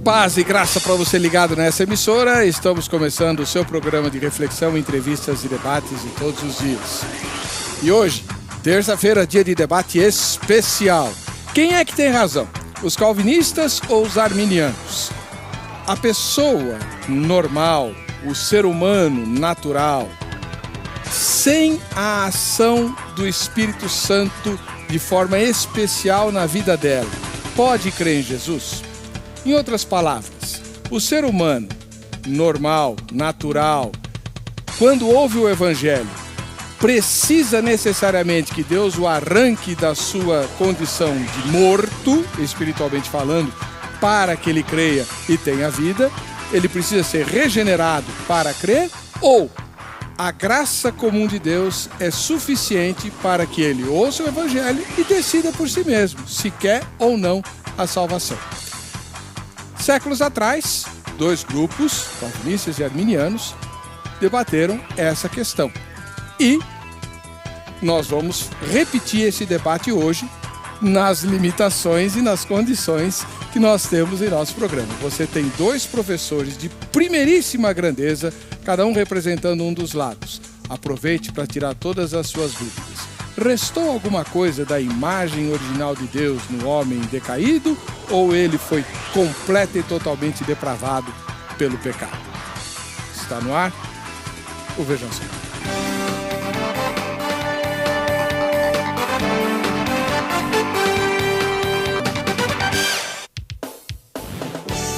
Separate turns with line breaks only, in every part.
Paz e graça para você ligado nessa emissora. Estamos começando o seu programa de reflexão, entrevistas e debates de todos os dias. E hoje, terça-feira, dia de debate especial. Quem é que tem razão? Os calvinistas ou os arminianos? A pessoa normal, o ser humano natural, sem a ação do Espírito Santo de forma especial na vida dela, pode crer em Jesus? Em outras palavras, o ser humano normal, natural, quando ouve o Evangelho, precisa necessariamente que Deus o arranque da sua condição de morto, espiritualmente falando, para que ele creia e tenha vida? Ele precisa ser regenerado para crer? Ou a graça comum de Deus é suficiente para que ele ouça o Evangelho e decida por si mesmo se quer ou não a salvação? Séculos atrás, dois grupos, calvinistas e arminianos, debateram essa questão. E nós vamos repetir esse debate hoje nas limitações e nas condições que nós temos em nosso programa. Você tem dois professores de primeiríssima grandeza, cada um representando um dos lados. Aproveite para tirar todas as suas dúvidas. Restou alguma coisa da imagem original de Deus no homem decaído? Ou ele foi completo e totalmente depravado pelo pecado? Está no ar o Vejam Só.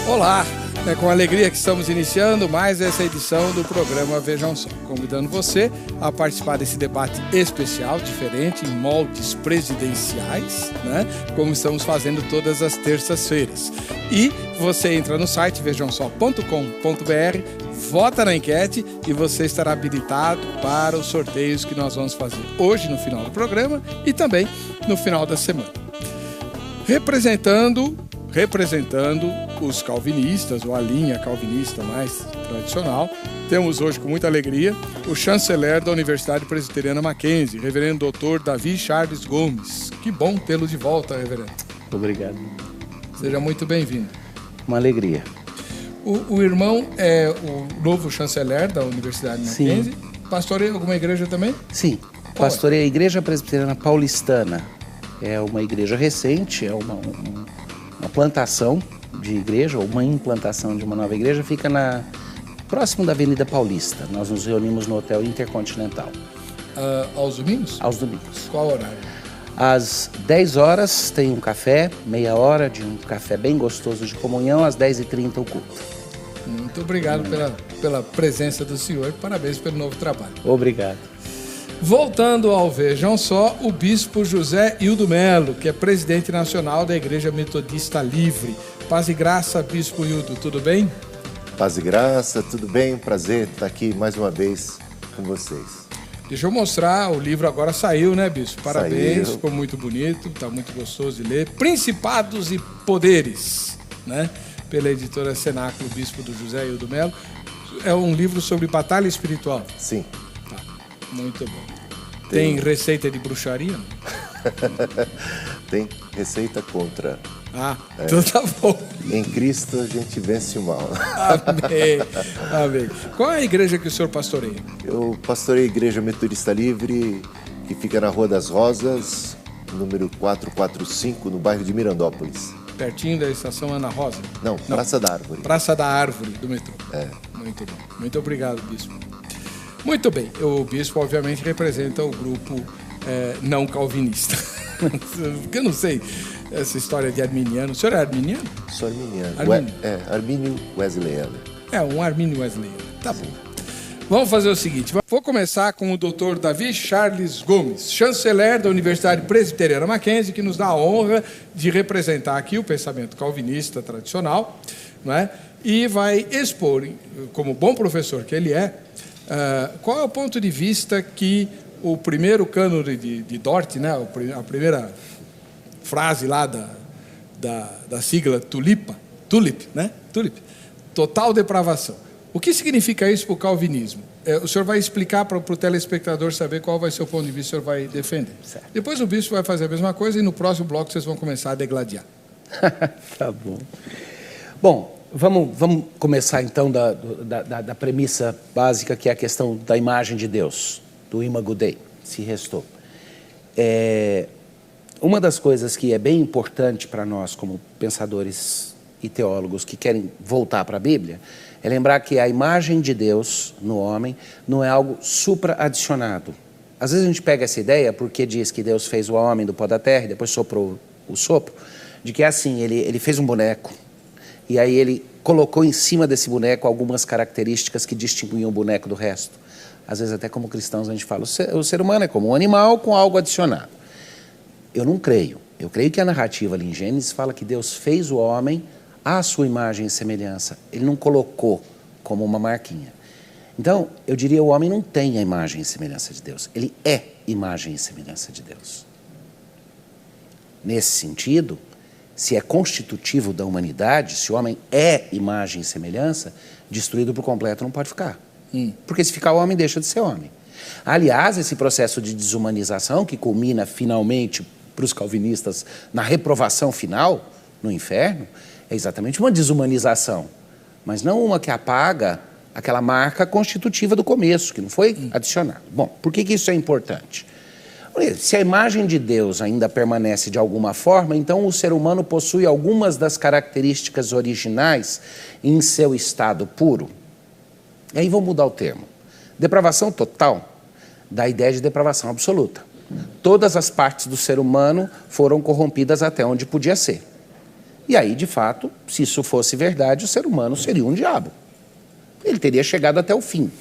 Olá, é com alegria que estamos iniciando mais essa edição do programa Vejam Só, convidando você a participar desse debate especial, diferente, em moldes presidenciais, né? Como estamos fazendo todas as terças-feiras. E você entra no site vejamsó.com.br, vota na enquete e você estará habilitado para os sorteios que nós vamos fazer hoje no final do programa e também no final da semana. Representando os calvinistas, ou a linha calvinista mais tradicional, temos hoje com muita alegria o chanceler da Universidade Presbiteriana Mackenzie, reverendo Dr. Davi Charles Gomes. Que bom tê-lo de volta, reverendo.
Obrigado.
Seja muito bem-vindo.
Uma alegria.
O irmão é o novo chanceler da Universidade Mackenzie. Pastoreia alguma igreja também?
Sim, pastoreia a Igreja Presbiteriana Paulistana. É uma igreja recente, é uma plantação de igreja, ou uma implantação de uma nova igreja, fica próximo da Avenida Paulista. Nós nos reunimos no Hotel Intercontinental.
Aos domingos?
Aos domingos.
Qual horário?
Às 10 horas tem um café, meia hora de um café bem gostoso de comunhão, às 10h30 o culto.
Muito obrigado pela presença do senhor, parabéns pelo novo trabalho.
Obrigado.
Voltando ao Vejam Só, o bispo José Hildo Melo, que é presidente nacional da Igreja Metodista Livre. Paz e graça, bispo Hildo, tudo bem?
Paz e graça, tudo bem? Prazer estar aqui mais uma vez com vocês.
Deixa eu mostrar, o livro agora saiu, né, bispo? Parabéns,
saiu.
Ficou muito bonito, está muito gostoso de ler. Principados e Poderes, né? Pela editora Cenáculo, bispo do José Hildo Melo. É um livro sobre batalha espiritual.
Sim.
Muito bom. Tem receita de bruxaria?
Tem receita contra.
Então tá bom.
Em Cristo a gente vence o mal.
Amém. Amém. Qual é a igreja que o senhor pastoreia?
Eu pastorei a Igreja Metodista Livre, que fica na Rua das Rosas, número 445, no bairro de Mirandópolis.
Pertinho da estação Ana Rosa?
Não, Praça da Árvore.
Praça da Árvore, do metrô.
É.
Muito bom. Muito obrigado, bispo. Muito bem, o bispo obviamente representa o grupo não calvinista. Eu não sei essa história de arminiano. O senhor é arminiano?
Sou arminiano.
Armínio.
Armínio Wesleyan.
Um Armínio Wesleyan. Tá bom. Vamos fazer o seguinte, vou começar com o Dr. Davi Charles Gomes, chanceler da Universidade Presbiteriana Mackenzie, que nos dá a honra de representar aqui o pensamento calvinista tradicional, não é? E vai expor, como bom professor que ele é, qual é o ponto de vista que o primeiro cânone de Dort, né, a primeira frase lá da sigla tulip, né? Tulip, total depravação. O que significa isso para o calvinismo? O senhor vai explicar para o telespectador saber qual vai ser o ponto de vista que o senhor vai defender.
Certo.
Depois o bispo vai fazer a mesma coisa e no próximo bloco vocês vão começar a degladiar.
Tá bom. Bom, Vamos começar então da premissa básica, que é a questão da imagem de Deus, do Imago Dei, se restou. Uma das coisas que é bem importante para nós, como pensadores e teólogos que querem voltar para a Bíblia, é lembrar que a imagem de Deus no homem não é algo supra-adicionado. Às vezes a gente pega essa ideia porque diz que Deus fez o homem do pó da terra e depois soprou o sopro, de que é assim, ele fez um boneco e aí ele colocou em cima desse boneco algumas características que distinguiam o boneco do resto. Às vezes até como cristãos a gente fala, o ser humano é como um animal com algo adicionado. Eu não creio. Eu creio que a narrativa ali em Gênesis fala que Deus fez o homem à sua imagem e semelhança. Ele não colocou como uma marquinha. Então, eu diria, o homem não tem a imagem e semelhança de Deus. Ele é imagem e semelhança de Deus. Nesse sentido, se é constitutivo da humanidade, se o homem é imagem e semelhança, destruído por completo não pode ficar. Porque se ficar homem, deixa de ser homem. Aliás, esse processo de desumanização, que culmina finalmente para os calvinistas na reprovação final, no inferno, é exatamente uma desumanização, mas não uma que apaga aquela marca constitutiva do começo, que não foi adicionada. Bom, por que isso é importante? Se a imagem de Deus ainda permanece de alguma forma, então o ser humano possui algumas das características originais em seu estado puro. E aí vou mudar o termo. Depravação total dá a ideia de depravação absoluta. Todas as partes do ser humano foram corrompidas até onde podia ser. E aí, de fato, se isso fosse verdade, o ser humano seria um diabo. Ele teria chegado até o fim.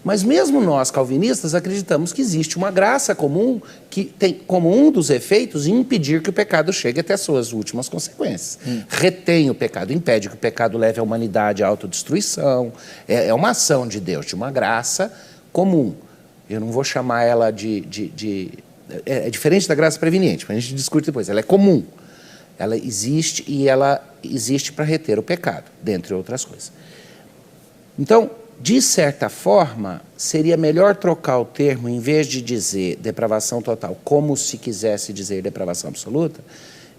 Mas mesmo nós, calvinistas, acreditamos que existe uma graça comum que tem como um dos efeitos impedir que o pecado chegue até as suas últimas consequências. Retém o pecado, impede que o pecado leve a humanidade à autodestruição. É uma ação de Deus, de uma graça comum. Eu não vou chamar ela é diferente da graça preveniente, mas a gente discute depois. Ela é comum. Ela existe e ela existe para reter o pecado, dentre outras coisas. Então, de certa forma, seria melhor trocar o termo, em vez de dizer depravação total, como se quisesse dizer depravação absoluta,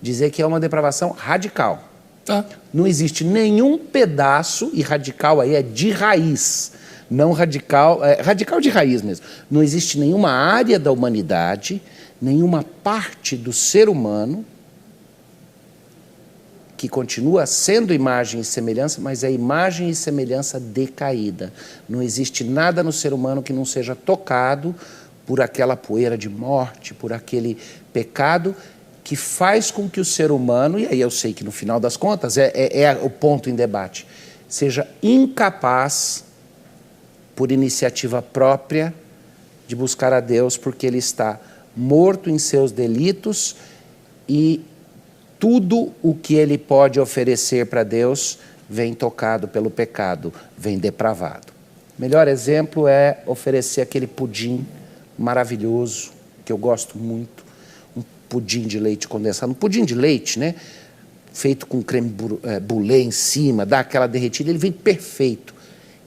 dizer que é uma depravação radical. Tá. Não existe nenhum pedaço, e radical aí é de raiz, não radical, é radical de raiz mesmo. Não existe nenhuma área da humanidade, nenhuma parte do ser humano que continua sendo imagem e semelhança, mas é imagem e semelhança decaída. Não existe nada no ser humano que não seja tocado por aquela poeira de morte, por aquele pecado que faz com que o ser humano, e aí eu sei que no final das contas é o ponto em debate, seja incapaz, por iniciativa própria, de buscar a Deus, porque ele está morto em seus delitos e tudo o que ele pode oferecer para Deus vem tocado pelo pecado, vem depravado. O melhor exemplo é oferecer aquele pudim maravilhoso, que eu gosto muito, um pudim de leite condensado, um pudim de leite, né? Feito com creme brûlée em cima, dá aquela derretida, ele vem perfeito.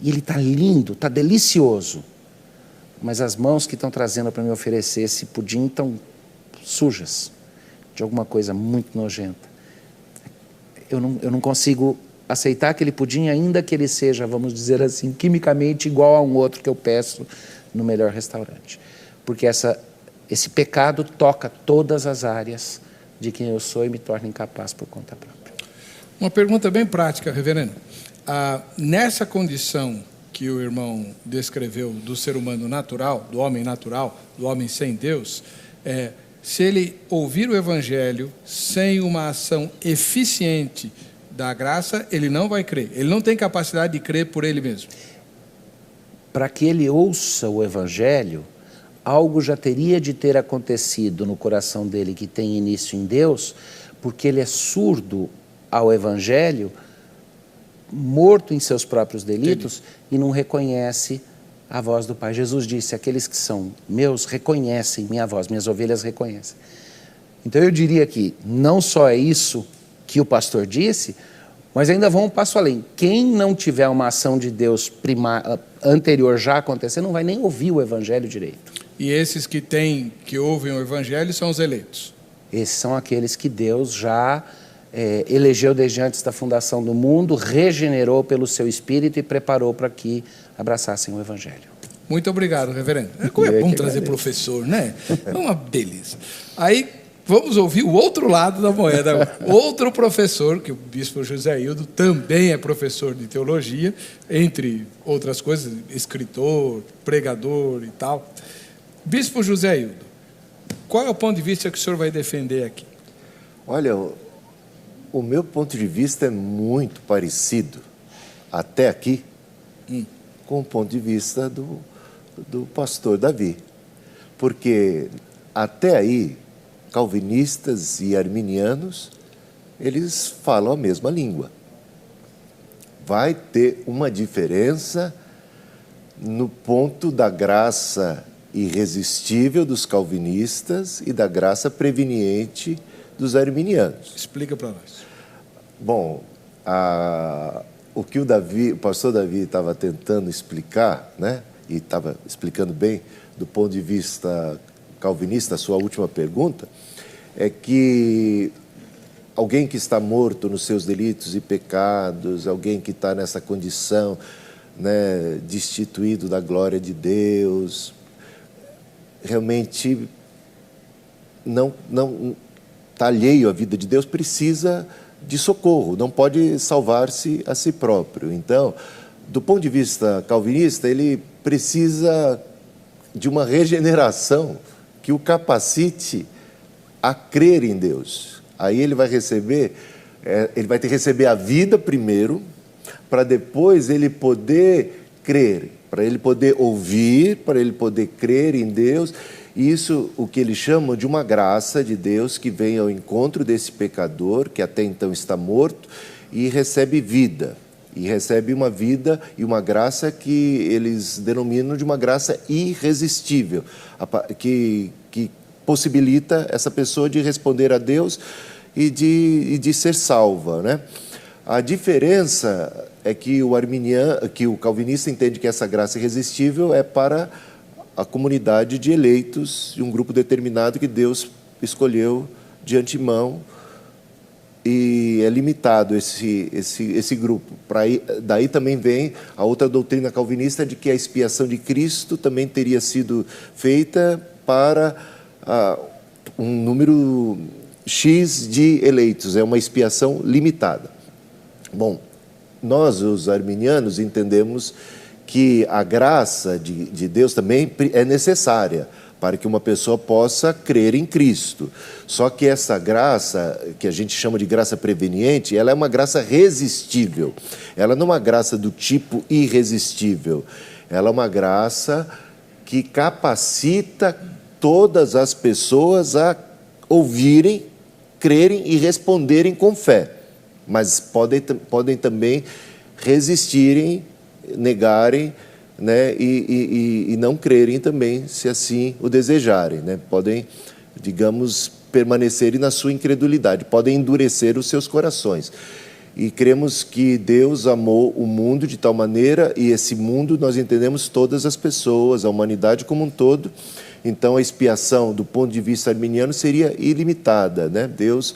E ele está lindo, está delicioso. Mas as mãos que estão trazendo para me oferecer esse pudim estão sujas de alguma coisa muito nojenta. Eu não consigo aceitar aquele pudim, ainda que ele seja, vamos dizer assim, quimicamente igual a um outro que eu peço no melhor restaurante. Porque esse pecado toca todas as áreas de quem eu sou e me torna incapaz por conta própria.
Uma pergunta bem prática, reverendo. Nessa condição que o irmão descreveu do ser humano natural, do homem sem Deus, se ele ouvir o Evangelho sem uma ação eficiente da graça, ele não vai crer. Ele não tem capacidade de crer por ele mesmo.
Para que ele ouça o Evangelho, algo já teria de ter acontecido no coração dele que tem início em Deus, porque ele é surdo ao Evangelho, morto em seus próprios delitos, e não reconhece a voz do Pai. Jesus disse, aqueles que são meus reconhecem minha voz, minhas ovelhas reconhecem. Então eu diria que não só é isso que o pastor disse, mas ainda vão um passo além. Quem não tiver uma ação de Deus anterior já acontecendo, não vai nem ouvir o Evangelho direito.
E esses que ouvem o Evangelho são os eleitos?
Esses são aqueles que Deus já elegeu desde antes da fundação do mundo, regenerou pelo seu Espírito e preparou para que abraçassem o Evangelho.
Muito obrigado, reverendo. Como é bom trazer professor, né? É uma delícia. Aí, vamos ouvir o outro lado da moeda. Outro professor, que o bispo José Hildo também é professor de teologia, entre outras coisas, escritor, pregador e tal. Bispo José Hildo, qual é o ponto de vista que o senhor vai defender aqui?
Olha, o meu ponto de vista é muito parecido, até aqui, com o ponto de vista do pastor Davi. Porque até aí, calvinistas e arminianos, eles falam a mesma língua. Vai ter uma diferença no ponto da graça irresistível dos calvinistas e da graça preveniente dos arminianos.
Explica para nós.
Bom, o que o pastor Davi estava tentando explicar, né, e estava explicando bem do ponto de vista calvinista, a sua última pergunta, é que alguém que está morto nos seus delitos e pecados, alguém que está nessa condição, né, destituído da glória de Deus, realmente não está alheio à vida de Deus, precisa de socorro, não pode salvar-se a si próprio. Então, do ponto de vista calvinista, ele precisa de uma regeneração que o capacite a crer em Deus. Aí ele vai ter que receber a vida primeiro, para depois ele poder crer, para ele poder ouvir, para ele poder crer em Deus. Isso, o que eles chamam de uma graça de Deus que vem ao encontro desse pecador, que até então está morto, e recebe vida. E recebe uma vida e uma graça que eles denominam de uma graça irresistível, que possibilita essa pessoa de responder a Deus e de ser salva, né? A diferença é que o calvinista entende que essa graça irresistível é para a comunidade de eleitos de um grupo determinado que Deus escolheu de antemão, e é limitado esse grupo. Daí também vem a outra doutrina calvinista de que a expiação de Cristo também teria sido feita para um número X de eleitos, é uma expiação limitada. Bom, nós, os arminianos, entendemos que a graça de Deus também é necessária para que uma pessoa possa crer em Cristo. Só que essa graça, que a gente chama de graça preveniente, ela é uma graça resistível. Ela não é uma graça do tipo irresistível. Ela é uma graça que capacita todas as pessoas a ouvirem, crerem e responderem com fé. Mas podem também resistirem, negarem, né, e não crerem também, se assim o desejarem, né? Podem, digamos, permanecerem na sua incredulidade, podem endurecer os seus corações. E cremos que Deus amou o mundo de tal maneira, e esse mundo nós entendemos todas as pessoas, a humanidade como um todo. Então a expiação, do ponto de vista arminiano, seria ilimitada, né? Deus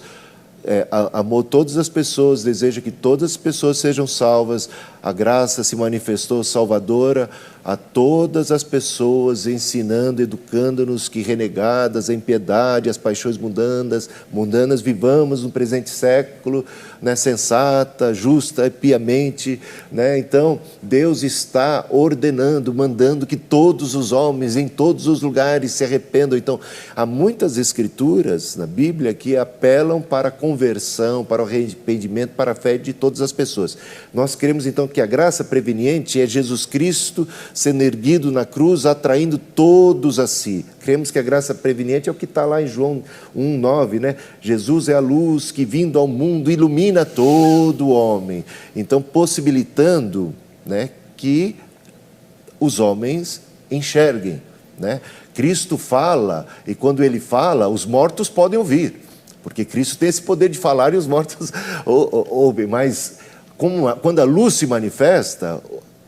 amou todas as pessoas, deseja que todas as pessoas sejam salvas. A graça se manifestou salvadora a todas as pessoas, ensinando, educando-nos que, renegadas a impiedade, as paixões mundanas, vivamos no presente século, né, sensata, justa e piamente, né? Então, Deus está ordenando, mandando que todos os homens, em todos os lugares, se arrependam. Então, há muitas escrituras na Bíblia que apelam para a conversão, para o arrependimento, para a fé de todas as pessoas. Nós cremos, então, que a graça preveniente é Jesus Cristo sendo erguido na cruz, atraindo todos a si. Cremos que a graça preveniente é o que está lá em João 1,9, né? Jesus é a luz que, vindo ao mundo, ilumina todo homem. Então, possibilitando, né, que os homens enxerguem, né? Cristo fala, e quando ele fala, os mortos podem ouvir, porque Cristo tem esse poder de falar e os mortos ouvem. Mas quando a luz se manifesta,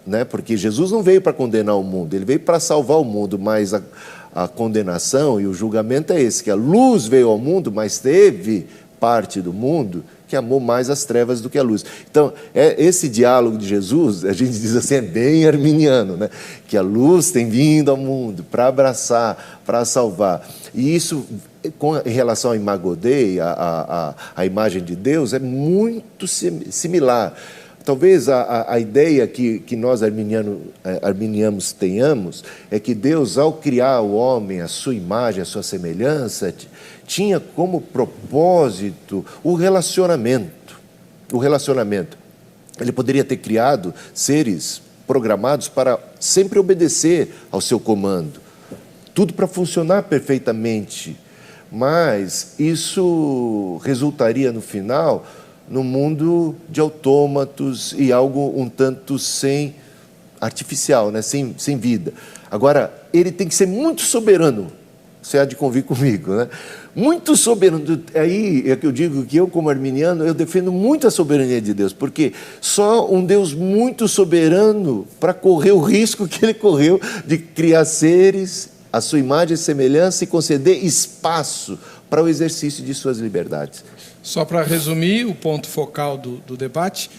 né, porque Jesus não veio para condenar o mundo, ele veio para salvar o mundo, mas a condenação e o julgamento é esse, que a luz veio ao mundo, mas teve parte do mundo que amou mais as trevas do que a luz. Então, esse diálogo de Jesus, a gente diz assim, é bem arminiano, né? Que a luz tem vindo ao mundo para abraçar, para salvar. E isso, em relação ao Imago Dei, a imagem de Deus, é muito similar. Talvez a ideia que nós arminianos tenhamos é que Deus, ao criar o homem, a sua imagem, a sua semelhança, tinha como propósito o relacionamento. O relacionamento. Ele poderia ter criado seres programados para sempre obedecer ao seu comando. Tudo para funcionar perfeitamente. Mas isso resultaria, no final, num mundo de autômatos e algo um tanto artificial, né? sem vida. Agora, ele tem que ser muito soberano, você há de convir comigo, né? Muito soberano. Aí é que eu digo que eu, como arminiano, eu defendo muito a soberania de Deus, porque só um Deus muito soberano para correr o risco que ele correu de criar seres à sua imagem e semelhança e conceder espaço para o exercício de suas liberdades.
Só para resumir o ponto focal do debate,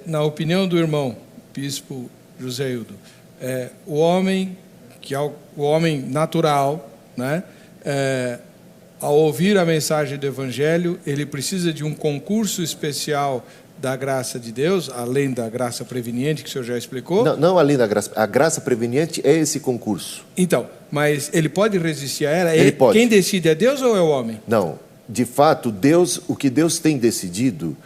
na opinião do irmão bispo José Hildo, o homem, que é o homem natural, né, ao ouvir a mensagem do Evangelho, ele precisa de um concurso especial da graça de Deus, além da graça preveniente, que o senhor já explicou?
Não além da graça. A graça preveniente é esse concurso.
Então, mas ele pode resistir a ela?
Ele pode.
Quem decide é Deus ou é o homem?
Não. De fato, Deus, o que Deus tem decidido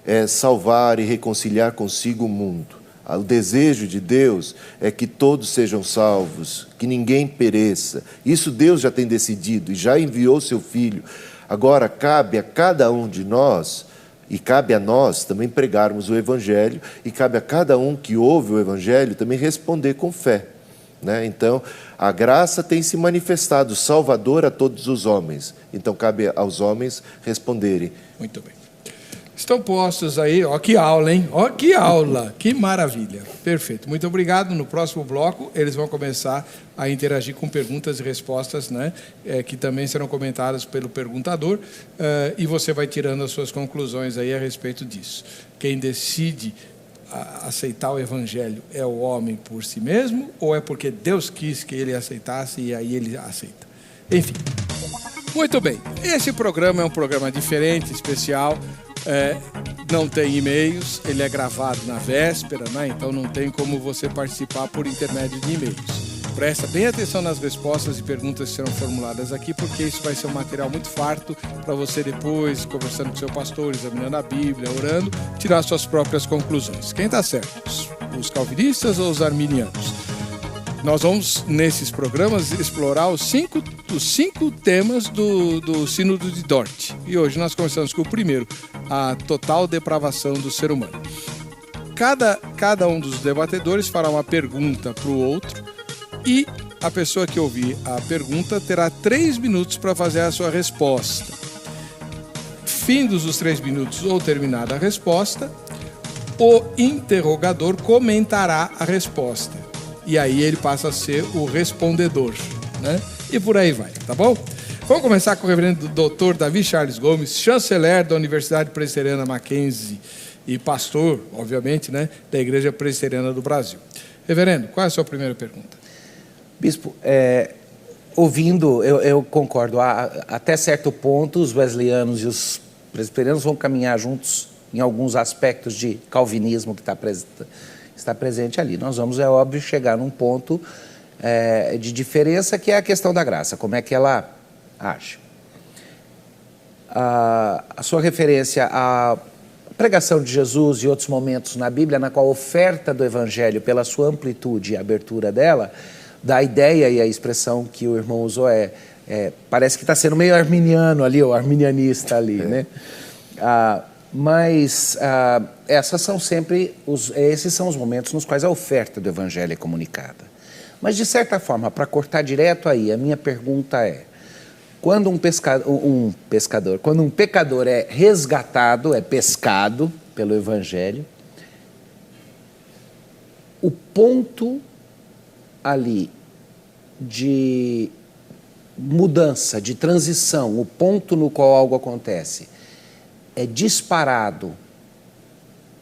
é salvar e reconciliar consigo o mundo. O desejo de Deus é que todos sejam salvos, que ninguém pereça. Isso Deus já tem decidido e já enviou seu Filho. Agora, cabe a cada um de nós, e cabe a nós também pregarmos o Evangelho, e cabe a cada um que ouve o Evangelho também responder com fé. Né? Então, a graça tem se manifestado salvador a todos os homens. Então, cabe aos homens responderem.
Muito bem. Estão postos aí, ó que aula, hein? Ó que aula, que maravilha. Perfeito, muito obrigado. No próximo bloco, eles vão começar a interagir com perguntas e respostas, né? Que também serão comentadas pelo perguntador, e você vai tirando as suas conclusões aí a respeito disso. Quem decide aceitar o Evangelho é o homem por si mesmo, ou é porque Deus quis que ele aceitasse e aí ele aceita? Enfim, muito bem. Esse programa é um programa diferente, especial. Não tem e-mails, ele é gravado na véspera, né? Então não tem como você participar por intermédio de e-mails. Presta bem atenção nas respostas e perguntas que serão formuladas aqui, porque isso vai ser um material muito farto para você depois, conversando com seu pastor, examinando a Bíblia, orando, tirar suas próprias conclusões. Quem está certo? Os calvinistas ou os arminianos? Nós vamos, nesses programas, explorar os cinco temas do Sínodo de Dort. E hoje nós começamos com o primeiro, a total depravação do ser humano. Cada um dos debatedores fará uma pergunta para o outro e a pessoa que ouvir a pergunta terá 3 minutos para fazer a sua resposta. Findos os 3 minutos ou terminada a resposta, o interrogador comentará a resposta. E aí ele passa a ser o respondedor, né? E por aí vai, tá bom? Vamos começar com o reverendo Dr. Davi Charles Gomes, chanceler da Universidade Presbiteriana Mackenzie e pastor, obviamente, né, da Igreja Presbiteriana do Brasil. Reverendo, qual é a sua primeira pergunta?
Bispo, ouvindo, eu concordo, até certo ponto os wesleyanos e os presbiterianos vão caminhar juntos em alguns aspectos de calvinismo que está presente ali. Nós vamos, é óbvio, chegar num ponto de diferença, que é a questão da graça, como é que ela age. A sua referência à pregação de Jesus e outros momentos na Bíblia, na qual a oferta do Evangelho, pela sua amplitude e abertura dela, da ideia e a expressão que o irmão usou parece que está sendo meio arminiano ali, ou arminianista ali, né? Mas esses são os momentos nos quais a oferta do Evangelho é comunicada. Mas, de certa forma, para cortar direto aí, a minha pergunta é: quando quando um pecador é resgatado, é pescado pelo Evangelho, o ponto ali de mudança, de transição, o ponto no qual algo acontece, é disparado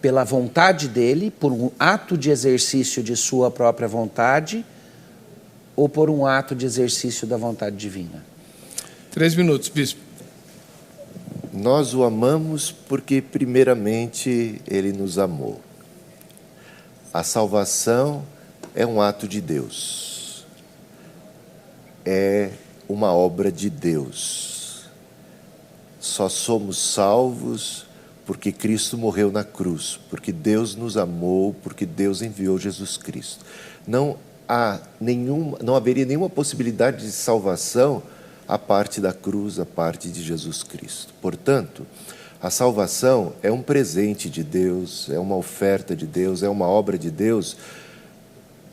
pela vontade dele, por um ato de exercício de sua própria vontade, ou por um ato de exercício da vontade divina?
3 minutos, bispo.
Nós o amamos porque, primeiramente, ele nos amou. A salvação é um ato de Deus. É uma obra de Deus. Só somos salvos porque Cristo morreu na cruz, porque Deus nos amou, porque Deus enviou Jesus Cristo. Não haveria nenhuma possibilidade de salvação a parte da cruz, a parte de Jesus Cristo. Portanto, a salvação é um presente de Deus, é uma oferta de Deus, é uma obra de Deus,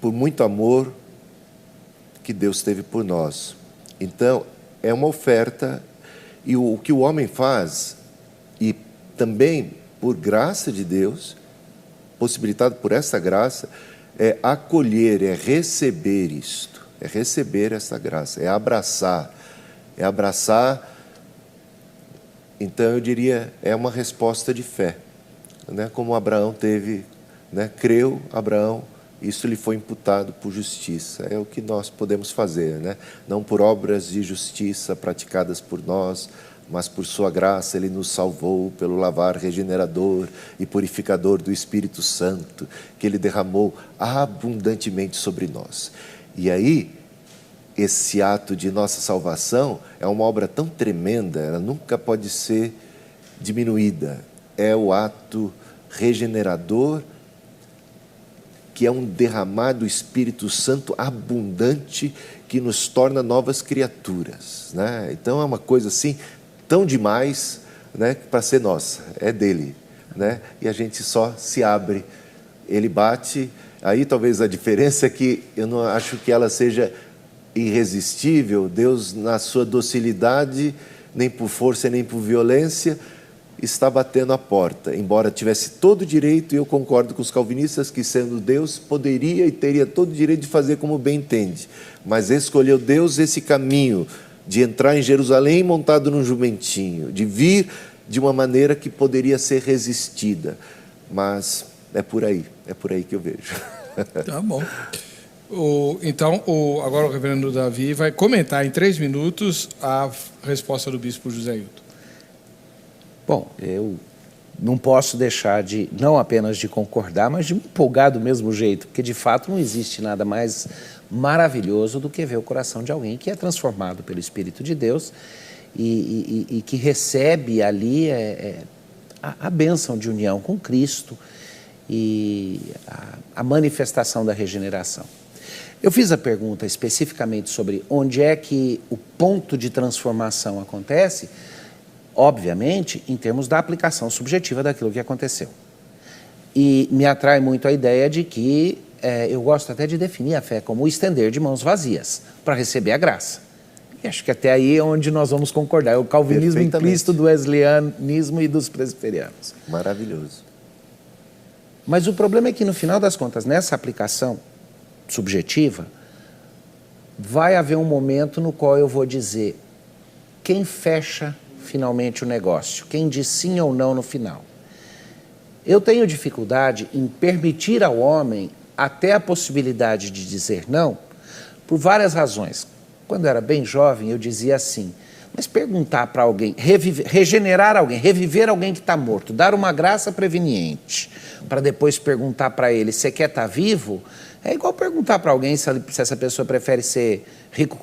por muito amor que Deus teve por nós. Então, é uma oferta, e o que o homem faz, e também por graça de Deus, possibilitado por essa graça, é acolher, é receber isto, é receber essa graça, é abraçar. Então eu diria, é uma resposta de fé, né? Como Abraão teve, né? Creu Abraão, isso lhe foi imputado por justiça. É o que nós podemos fazer, né? Não por obras de justiça praticadas por nós, mas por sua graça ele nos salvou pelo lavar regenerador e purificador do Espírito Santo, que ele derramou abundantemente sobre nós. E aí, esse ato de nossa salvação é uma obra tão tremenda, ela nunca pode ser diminuída. É o ato regenerador, que é um derramar do Espírito Santo abundante, que nos torna novas criaturas, né? Então é uma coisa assim, tão demais, né, para ser nossa, é dele, né? E a gente só se abre, ele bate. Aí talvez a diferença é que eu não acho que ela seja irresistível. Deus, na sua docilidade, nem por força nem por violência, está batendo a porta, embora tivesse todo o direito, e eu concordo com os calvinistas que, sendo Deus, poderia e teria todo o direito de fazer como bem entende, mas escolheu Deus esse caminho de entrar em Jerusalém montado num jumentinho, de vir de uma maneira que poderia ser resistida, mas é por aí que eu vejo.
Tá bom. Então, agora o reverendo Davi vai comentar em 3 minutos a resposta do bispo José Hilton.
Bom, eu não posso deixar de, não apenas de concordar, mas de me empolgar do mesmo jeito, porque de fato não existe nada mais maravilhoso do que ver o coração de alguém que é transformado pelo Espírito de Deus e que recebe ali a bênção de união com Cristo e a manifestação da regeneração. Eu fiz a pergunta especificamente sobre onde é que o ponto de transformação acontece, obviamente, em termos da aplicação subjetiva daquilo que aconteceu. E me atrai muito a ideia de que, eu gosto até de definir a fé como o estender de mãos vazias para receber a graça. E acho que até aí é onde nós vamos concordar. É o calvinismo implícito do wesleyanismo e dos presbiterianos.
Maravilhoso.
Mas o problema é que, no final das contas, nessa aplicação subjetiva, vai haver um momento no qual eu vou dizer quem fecha finalmente o negócio, quem diz sim ou não no final. Eu tenho dificuldade em permitir ao homem até a possibilidade de dizer não, por várias razões. Quando eu era bem jovem, eu dizia assim, mas perguntar para alguém, regenerar alguém, reviver alguém que está morto, dar uma graça preveniente, para depois perguntar para ele, você quer estar vivo? É igual perguntar para alguém se essa pessoa prefere ser rico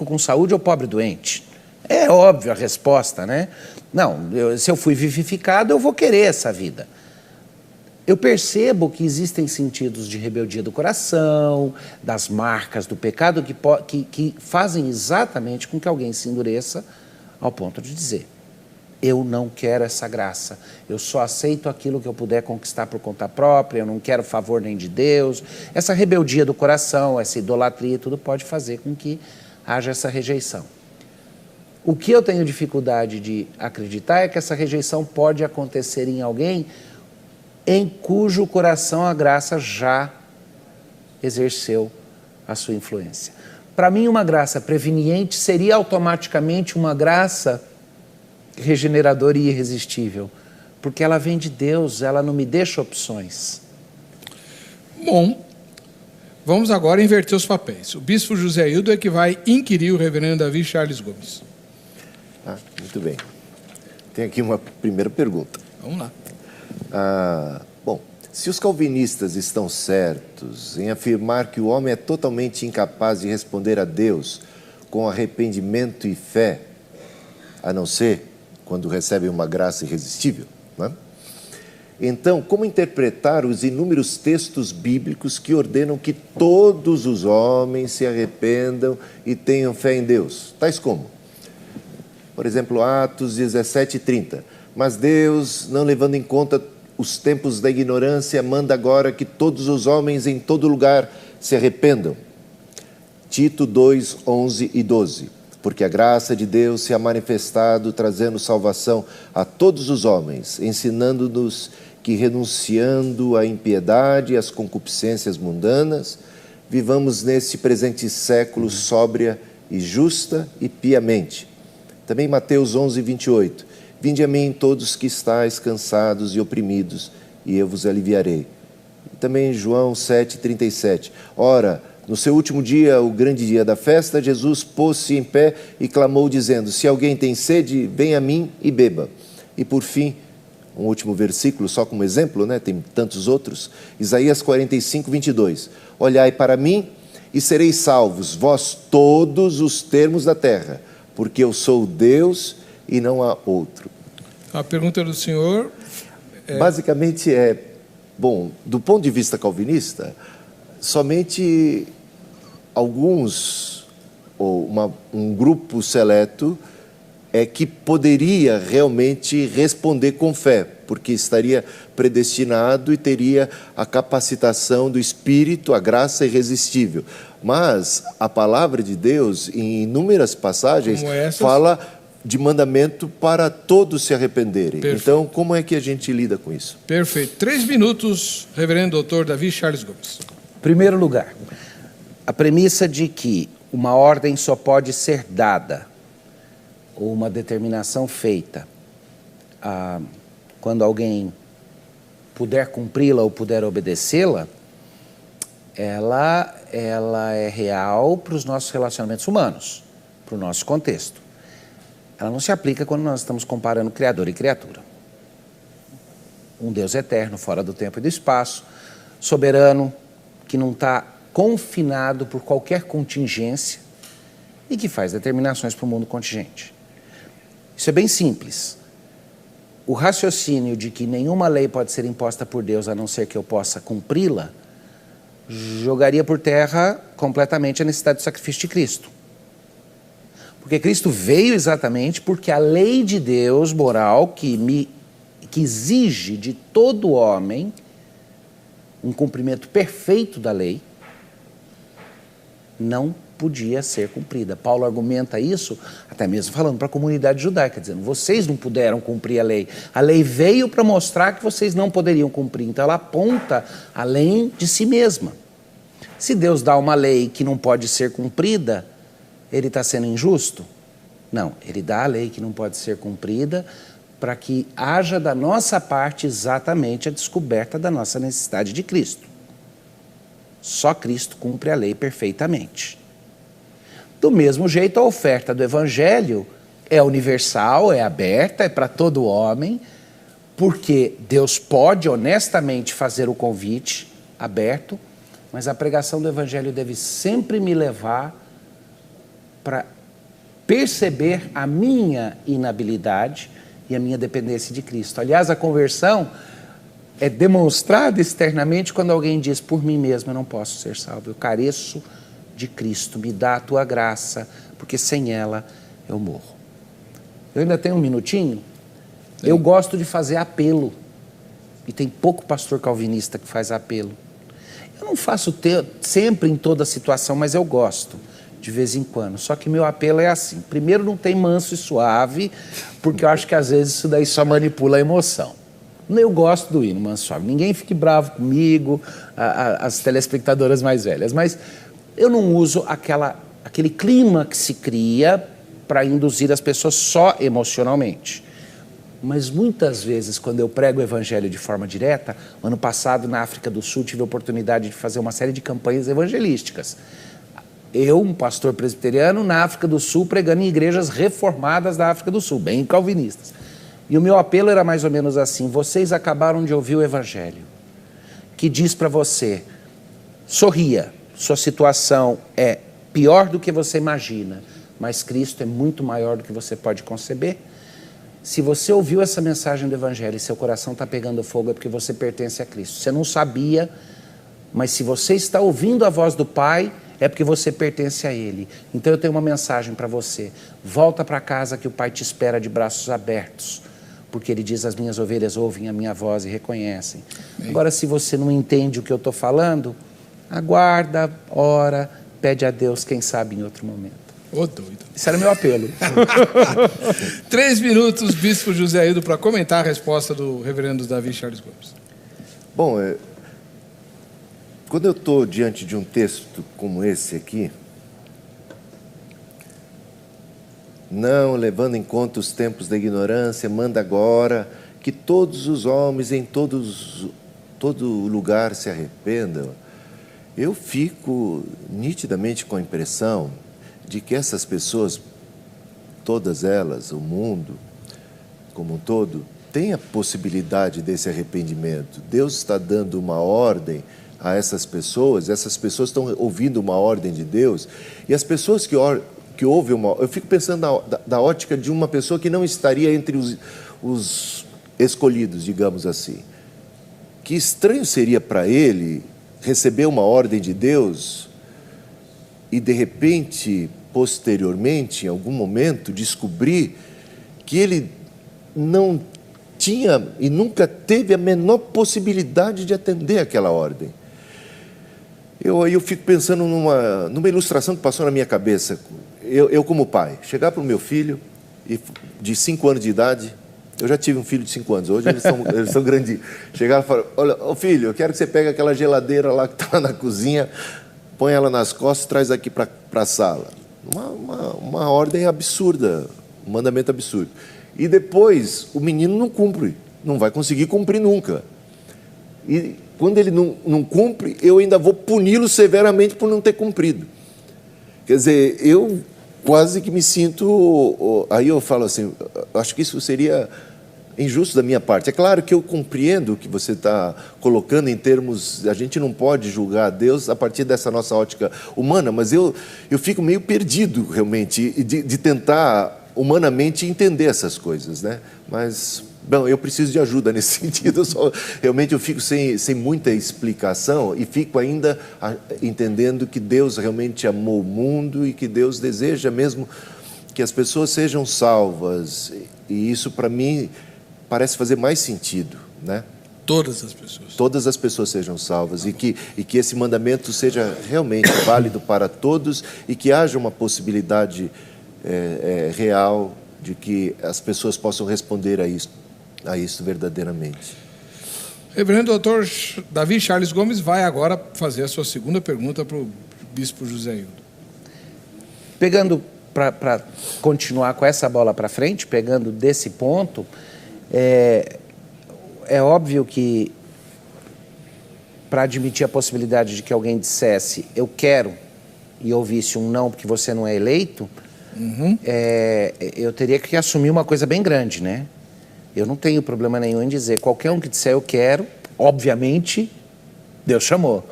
com saúde ou pobre doente. É óbvio a resposta, né? Não, se eu fui vivificado, eu vou querer essa vida. Eu percebo que existem sentidos de rebeldia do coração, das marcas do pecado, que fazem exatamente com que alguém se endureça ao ponto de dizer, eu não quero essa graça, eu só aceito aquilo que eu puder conquistar por conta própria, eu não quero favor nem de Deus. Essa rebeldia do coração, essa idolatria, tudo pode fazer com que haja essa rejeição. O que eu tenho dificuldade de acreditar é que essa rejeição pode acontecer em alguém em cujo coração a graça já exerceu a sua influência. Para mim, uma graça preveniente seria automaticamente uma graça regeneradora e irresistível? Porque ela vem de Deus, ela não me deixa opções.
Bom, vamos agora inverter os papéis. O bispo José Hildo é que vai inquirir o reverendo Davi Charles Gomes.
Muito bem. Tem aqui uma primeira pergunta.
Vamos lá.
Bom, se os calvinistas estão certos em afirmar que o homem é totalmente incapaz de responder a Deus com arrependimento e fé, a não ser quando recebe uma graça irresistível, né? Então, como interpretar os inúmeros textos bíblicos que ordenam que todos os homens se arrependam e tenham fé em Deus? Tais como, por exemplo, Atos 17:30. Mas Deus, não levando em conta os tempos da ignorância, manda agora que todos os homens em todo lugar se arrependam. Tito 2:11 e 12. Porque a graça de Deus se ha manifestado, trazendo salvação a todos os homens, ensinando-nos que, renunciando à impiedade e às concupiscências mundanas, vivamos neste presente século sóbria e justa e piamente. Também Mateus 11:28. Vinde a mim todos que estáis cansados e oprimidos, e eu vos aliviarei. E também João 7:37. Ora, no seu último dia, o grande dia da festa, Jesus pôs-se em pé e clamou, dizendo: se alguém tem sede, venha a mim e beba. E por fim, um último versículo, só como exemplo, né? Tem tantos outros. Isaías 45:22. Olhai para mim e sereis salvos, vós todos os termos da terra, porque eu sou Deus e não há outro.
A pergunta do senhor
basicamente bom, do ponto de vista calvinista, somente alguns, ou um grupo seleto, é que poderia realmente responder com fé, porque estaria predestinado e teria a capacitação do Espírito, a graça irresistível. Mas a palavra de Deus, em inúmeras passagens, fala de mandamento para todos se arrependerem. Perfeito. Então, como é que a gente lida com isso?
Perfeito. 3 minutos, reverendo doutor Davi Charles Gomes.
Primeiro lugar, a premissa de que uma ordem só pode ser dada, ou uma determinação feita, quando alguém puder cumpri-la ou puder obedecê-la, ela é real para os nossos relacionamentos humanos, para o nosso contexto. Ela não se aplica quando nós estamos comparando Criador e criatura. Um Deus eterno, fora do tempo e do espaço, soberano, que não está confinado por qualquer contingência e que faz determinações para o mundo contingente. Isso é bem simples. O raciocínio de que nenhuma lei pode ser imposta por Deus a não ser que eu possa cumpri-la, jogaria por terra completamente a necessidade do sacrifício de Cristo. Porque Cristo veio exatamente porque a lei de Deus moral que exige de todo homem um cumprimento perfeito da lei, não podia ser cumprida. Paulo argumenta isso, até mesmo falando para a comunidade judaica, dizendo, vocês não puderam cumprir a lei. A lei veio para mostrar que vocês não poderiam cumprir. Então ela aponta além de si mesma. Se Deus dá uma lei que não pode ser cumprida, ele está sendo injusto? Não, ele dá a lei que não pode ser cumprida para que haja da nossa parte exatamente a descoberta da nossa necessidade de Cristo. Só Cristo cumpre a lei perfeitamente. Do mesmo jeito, a oferta do Evangelho é universal, é aberta, é para todo homem, porque Deus pode honestamente fazer o convite aberto, mas a pregação do Evangelho deve sempre me levar para perceber a minha inabilidade e a minha dependência de Cristo. Aliás, a conversão é demonstrada externamente quando alguém diz, por mim mesmo eu não posso ser salvo, eu careço de Cristo, me dá a tua graça, porque sem ela eu morro. Eu ainda tenho um minutinho. Sim. Eu gosto de fazer apelo, e tem pouco pastor calvinista que faz apelo. Eu não faço sempre em toda situação, mas eu gosto, de vez em quando. Só que meu apelo é assim, primeiro não tem manso e suave, porque eu acho que às vezes isso daí só manipula a emoção. Eu gosto do hino manso e suave, ninguém fique bravo comigo, as telespectadoras mais velhas, mas eu não uso aquele clima que se cria para induzir as pessoas só emocionalmente. Mas muitas vezes, quando eu prego o evangelho de forma direta, ano passado na África do Sul tive a oportunidade de fazer uma série de campanhas evangelísticas. Eu, um pastor presbiteriano, na África do Sul, pregando em igrejas reformadas da África do Sul, bem calvinistas. E o meu apelo era mais ou menos assim: vocês acabaram de ouvir o evangelho, que diz para você, sorria, sua situação é pior do que você imagina, mas Cristo é muito maior do que você pode conceber. Se você ouviu essa mensagem do evangelho e seu coração está pegando fogo, é porque você pertence a Cristo. Você não sabia, mas se você está ouvindo a voz do Pai, é porque você pertence a Ele. Então eu tenho uma mensagem para você: volta para casa que o Pai te espera de braços abertos, porque Ele diz: as minhas ovelhas ouvem a minha voz e reconhecem. Agora, se você não entende o que eu estou falando, aguarda, ora, pede a Deus, quem sabe em outro momento.
Ô, doido.
Esse era o meu apelo.
3 minutos, Bispo José Aildo, para comentar a resposta do reverendo Davi Charles Gomes.
Bom, quando eu estou diante de um texto como esse aqui, não levando em conta os tempos da ignorância, manda agora que todos os homens em todo lugar se arrependam, eu fico nitidamente com a impressão de que essas pessoas, todas elas, o mundo como um todo, tem a possibilidade desse arrependimento. Deus está dando uma ordem a essas pessoas estão ouvindo uma ordem de Deus, e as pessoas que ouvem eu fico pensando da ótica de uma pessoa que não estaria entre os escolhidos, digamos assim. Que estranho seria para ele receber uma ordem de Deus e, de repente, posteriormente, em algum momento, descobrir que ele não tinha e nunca teve a menor possibilidade de atender aquela ordem. Eu fico pensando numa ilustração que passou na minha cabeça. Eu como pai, chegar para o meu filho, de 5 anos de idade, eu já tive um filho de 5 anos, hoje eles são grandinhos. Chegar e falar: olha, filho, eu quero que você pegue aquela geladeira lá que está na cozinha, põe ela nas costas e traz aqui para a sala. Uma ordem absurda, um mandamento absurdo. E depois o menino não cumpre, não vai conseguir cumprir nunca. E quando ele não cumpre, eu ainda vou puni-lo severamente por não ter cumprido. Quer dizer, eu quase que me sinto... Aí eu falo assim, acho que isso seria injusto da minha parte. É claro que eu compreendo o que você está colocando em termos... A gente não pode julgar Deus a partir dessa nossa ótica humana, mas eu fico meio perdido, realmente, de tentar humanamente entender essas coisas, né? Mas, bom, eu preciso de ajuda nesse sentido. Realmente eu fico sem muita explicação e fico ainda entendendo que Deus realmente amou o mundo e que Deus deseja mesmo que as pessoas sejam salvas. E isso, para mim, parece fazer mais sentido, né?
Todas as pessoas.
Todas as pessoas sejam salvas e que esse mandamento seja realmente válido para todos e que haja uma possibilidade real de que as pessoas possam responder a isso verdadeiramente.
Reverendo doutor Davi Charles Gomes vai agora fazer a sua segunda pergunta para o Bispo José Aildo.
Pegando, para continuar com essa bola para frente, pegando desse ponto, é óbvio que para admitir a possibilidade de que alguém dissesse eu quero e ouvisse um não porque você não é eleito, eu teria que assumir uma coisa bem grande, né? Eu não tenho problema nenhum em dizer, qualquer um que disser eu quero, obviamente, Deus chamou.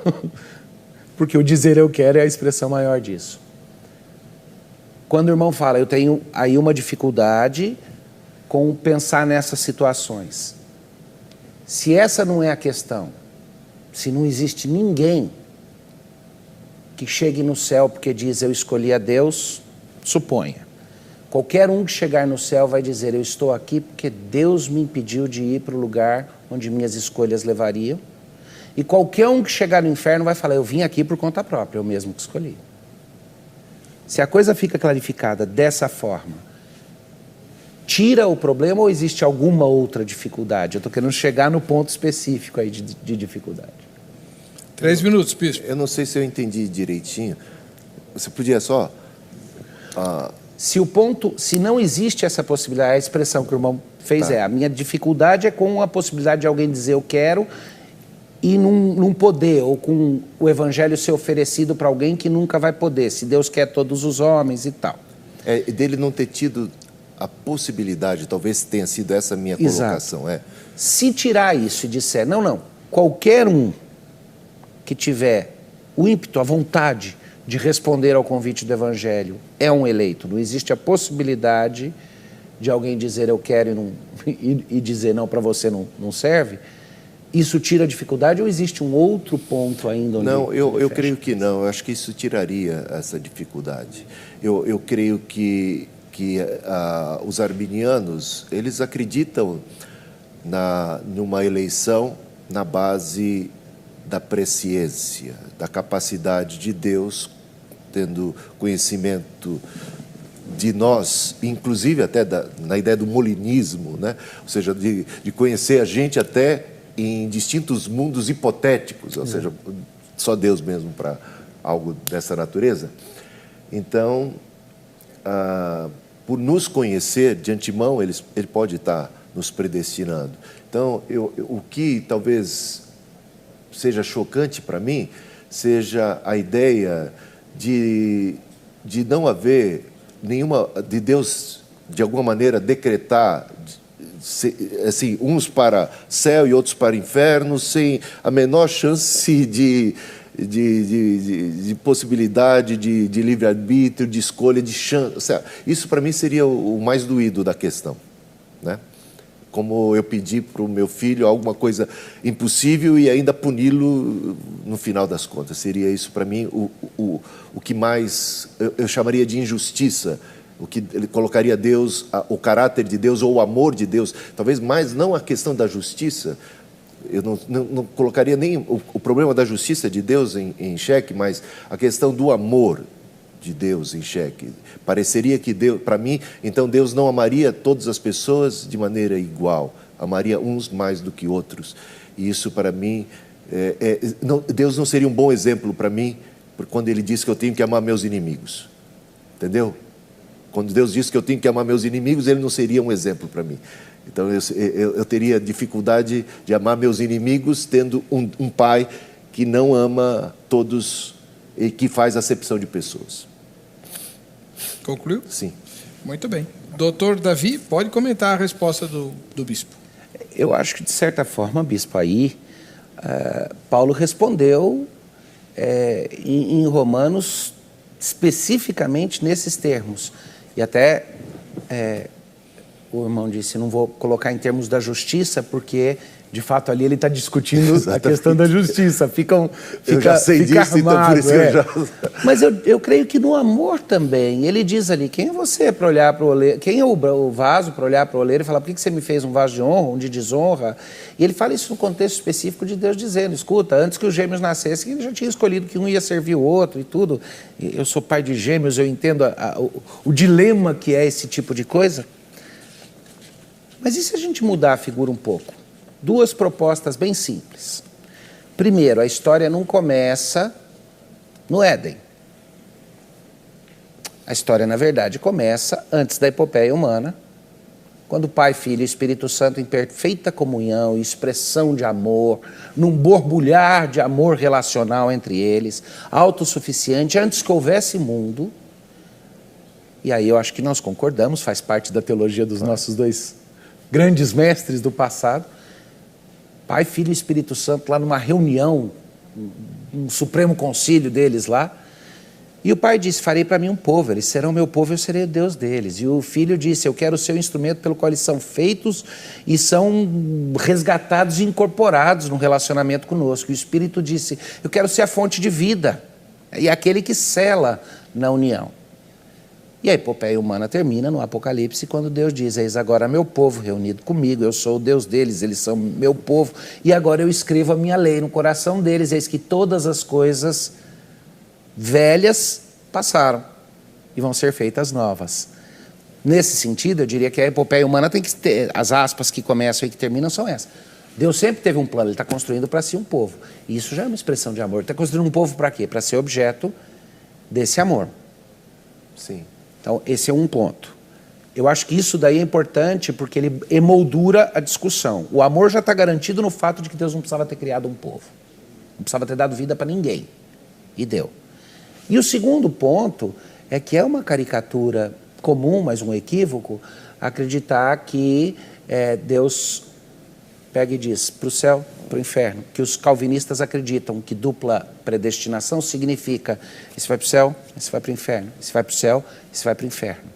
Porque o dizer eu quero é a expressão maior disso. Quando o irmão fala, eu tenho aí uma dificuldade com pensar nessas situações. Se essa não é a questão, se não existe ninguém que chegue no céu porque diz eu escolhi a Deus, suponha. Qualquer um que chegar no céu vai dizer eu estou aqui porque Deus me impediu de ir para o lugar onde minhas escolhas levariam. E qualquer um que chegar no inferno vai falar eu vim aqui por conta própria, eu mesmo que escolhi. Se a coisa fica clarificada dessa forma, tira o problema ou existe alguma outra dificuldade? Eu estou querendo chegar no ponto específico aí de dificuldade.
3 minutos, Bispo.
Eu não sei se eu entendi direitinho. Você podia só
Se não existe essa possibilidade, a expressão que o irmão fez a minha dificuldade é com a possibilidade de alguém dizer eu quero e não poder, ou com o evangelho ser oferecido para alguém que nunca vai poder, se Deus quer todos os homens e tal.
Dele não ter tido a possibilidade, talvez tenha sido essa a minha colocação.
Se tirar isso e disser, não, qualquer um que tiver o ímpeto, a vontade de responder ao convite do evangelho é um eleito, não existe a possibilidade de alguém dizer eu quero e dizer não, para você não serve, isso tira a dificuldade ou existe um outro ponto ainda?
Não, eu creio que não, eu acho que isso tiraria essa dificuldade. Eu creio que os arminianos, eles acreditam numa eleição na base da presciência, da capacidade de Deus, tendo conhecimento de nós, inclusive até na ideia do molinismo, né? Ou seja, de conhecer a gente até em distintos mundos hipotéticos, ou seja, só Deus mesmo para algo dessa natureza. Então, por nos conhecer de antemão, ele pode estar nos predestinando. Então, o que talvez seja chocante para mim seja a ideia de não haver nenhuma, de Deus de alguma maneira decretar assim, uns para céu e outros para inferno, sem a menor chance de possibilidade de livre-arbítrio, de escolha, de chance. Isso para mim seria o mais doído da questão, né? Como eu pedi para o meu filho alguma coisa impossível e ainda puni-lo no final das contas. Seria isso para mim o que mais eu chamaria de injustiça, o que ele colocaria Deus, o caráter de Deus ou o amor de Deus, talvez mais não a questão da justiça. Eu não colocaria nem o problema da justiça de Deus em xeque, mas a questão do amor de Deus em xeque. Pareceria que Deus, para mim, então Deus não amaria todas as pessoas de maneira igual, amaria uns mais do que outros. E isso para mim, Deus não seria um bom exemplo para mim, quando Ele diz que eu tenho que amar meus inimigos. Entendeu? Quando Deus diz que eu tenho que amar meus inimigos, Ele não seria um exemplo para mim. Então eu teria dificuldade de amar meus inimigos tendo um pai que não ama todos e que faz acepção de pessoas.
Concluiu?
Sim.
Muito bem. Doutor Davi, pode comentar a resposta do bispo.
Eu acho que, de certa forma, bispo, aí Paulo respondeu em Romanos especificamente nesses termos. E até o irmão disse, não vou colocar em termos da justiça, porque, de fato, ali ele está discutindo a questão da justiça.
Eu já sei disso, então por isso eu já...
Mas eu creio que no amor também, ele diz ali, quem é você para olhar para o oleiro? Quem é o vaso para olhar para o oleiro e falar, por que você me fez um vaso de honra, um de desonra? E ele fala isso no contexto específico de Deus dizendo, escuta, antes que os gêmeos nascessem, ele já tinha escolhido que um ia servir o outro e tudo. Eu sou pai de gêmeos, eu entendo o dilema que é esse tipo de coisa. Mas e se a gente mudar a figura um pouco? Duas propostas bem simples. Primeiro, a história não começa no Éden. A história, na verdade, começa antes da epopeia humana, quando o Pai, Filho e Espírito Santo, em perfeita comunhão e expressão de amor, num borbulhar de amor relacional entre eles, autossuficiente, antes que houvesse mundo. E aí eu acho que nós concordamos, faz parte da teologia dos nossos dois grandes mestres do passado. Pai, Filho e Espírito Santo lá numa reunião, um supremo concílio deles lá. E o Pai disse, farei para mim um povo, eles serão meu povo, eu serei o Deus deles. E o Filho disse, eu quero ser o instrumento pelo qual eles são feitos e são resgatados e incorporados no relacionamento conosco. E o Espírito disse, eu quero ser a fonte de vida e aquele que sela na união. E a epopeia humana termina no Apocalipse, quando Deus diz, eis agora meu povo reunido comigo, eu sou o Deus deles, eles são meu povo, e agora eu escrevo a minha lei no coração deles, eis que todas as coisas velhas passaram e vão ser feitas novas. Nesse sentido, eu diria que a epopeia humana tem que ter, as aspas que começam e que terminam são essas. Deus sempre teve um plano, Ele está construindo para si um povo. E isso já é uma expressão de amor. Ele está construindo um povo para quê? Para ser objeto desse amor.
Sim.
Então, esse é um ponto. Eu acho que isso daí é importante porque ele emoldura a discussão. O amor já está garantido no fato de que Deus não precisava ter criado um povo. Não precisava ter dado vida para ninguém. E deu. E o segundo ponto é que é uma caricatura comum, mas um equívoco, acreditar que Deus pega e diz para o céu, para o inferno, que os calvinistas acreditam que dupla predestinação significa esse vai para o céu, esse vai para o inferno, esse vai para o céu, esse vai para o inferno.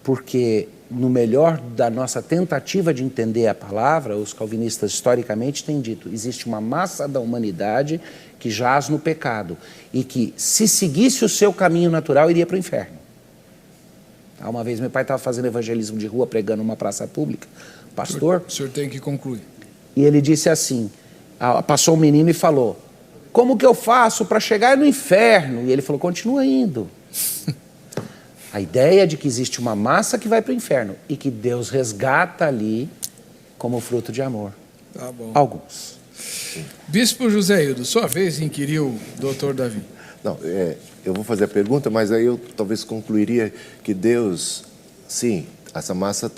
Porque no melhor da nossa tentativa de entender a palavra, os calvinistas historicamente têm dito, existe uma massa da humanidade que jaz no pecado e que se seguisse o seu caminho natural iria para o inferno. Uma vez meu pai estava fazendo evangelismo de rua, pregando numa praça pública, pastor...
O senhor tem que concluir.
E ele disse assim, passou um menino e falou, como que eu faço para chegar no inferno? E ele falou, continua indo. A ideia de que existe uma massa que vai para o inferno e que Deus resgata ali como fruto de amor.
Tá bom.
Alguns.
Bispo José Hildo, sua vez inquiriu o doutor Davi.
Não, eu vou fazer a pergunta, mas aí eu talvez concluiria que Deus, sim, essa massa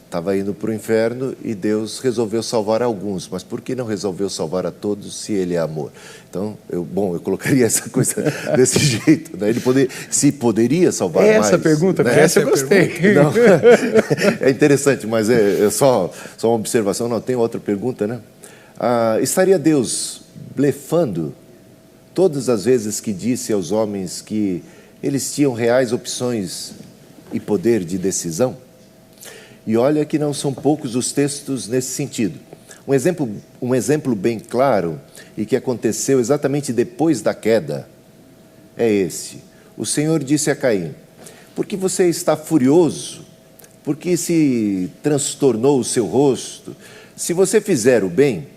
estava indo para o inferno e Deus resolveu salvar alguns, mas por que não resolveu salvar a todos se Ele é amor? Então, eu colocaria essa coisa desse jeito, né? Se poderia salvar mais.
Essa pergunta,
né?
essa eu gostei.
Não, é interessante, mas é só uma observação. Não, tem outra pergunta, né? Estaria Deus blefando todas as vezes que disse aos homens que eles tinham reais opções e poder de decisão? E olha que não são poucos os textos nesse sentido. Um exemplo bem claro e que aconteceu exatamente depois da queda é esse. O Senhor disse a Caim, por que você está furioso? Por que se transtornou o seu rosto? Se você fizer o bem,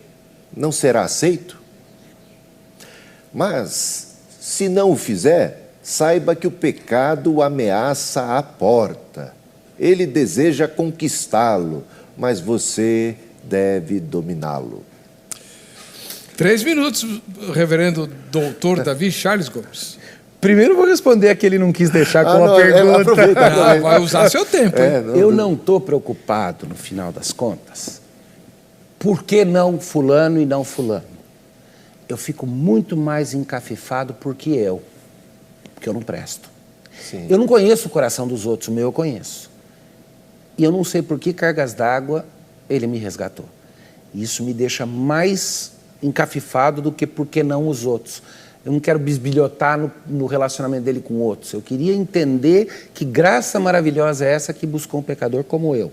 não será aceito? Mas, se não o fizer, saiba que o pecado ameaça a porta. Ele deseja conquistá-lo, mas você deve dominá-lo.
3 minutos, reverendo doutor Davi Charles Gomes.
Primeiro vou responder a que ele não quis deixar com uma pergunta.
Vai usar seu tempo.
Eu não estou preocupado, no final das contas, por que não fulano e não fulano. Eu fico muito mais encafifado porque eu não presto.
Sim.
Eu não conheço o coração dos outros, o meu eu conheço. E eu não sei por que cargas d'água ele me resgatou. Isso me deixa mais encafifado do que por que não os outros. Eu não quero bisbilhotar no relacionamento dele com outros. Eu queria entender que graça maravilhosa é essa que buscou um pecador como eu.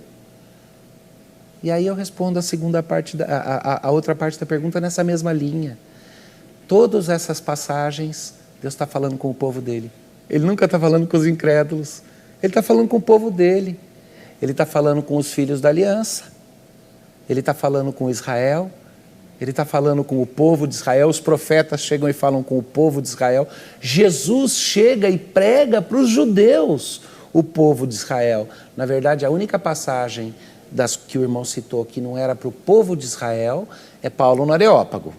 E aí eu respondo a segunda parte, a outra parte da pergunta nessa mesma linha. Todas essas passagens, Deus está falando com o povo dele. Ele nunca está falando com os incrédulos. Ele está falando com o povo dele. Ele está falando com os filhos da aliança. Ele está falando com Israel. Ele está falando com o povo de Israel. Os profetas chegam e falam com o povo de Israel. Jesus chega e prega para os judeus, o povo de Israel. Na verdade, a única passagem das que o irmão citou que não era para o povo de Israel é Paulo no Areópago.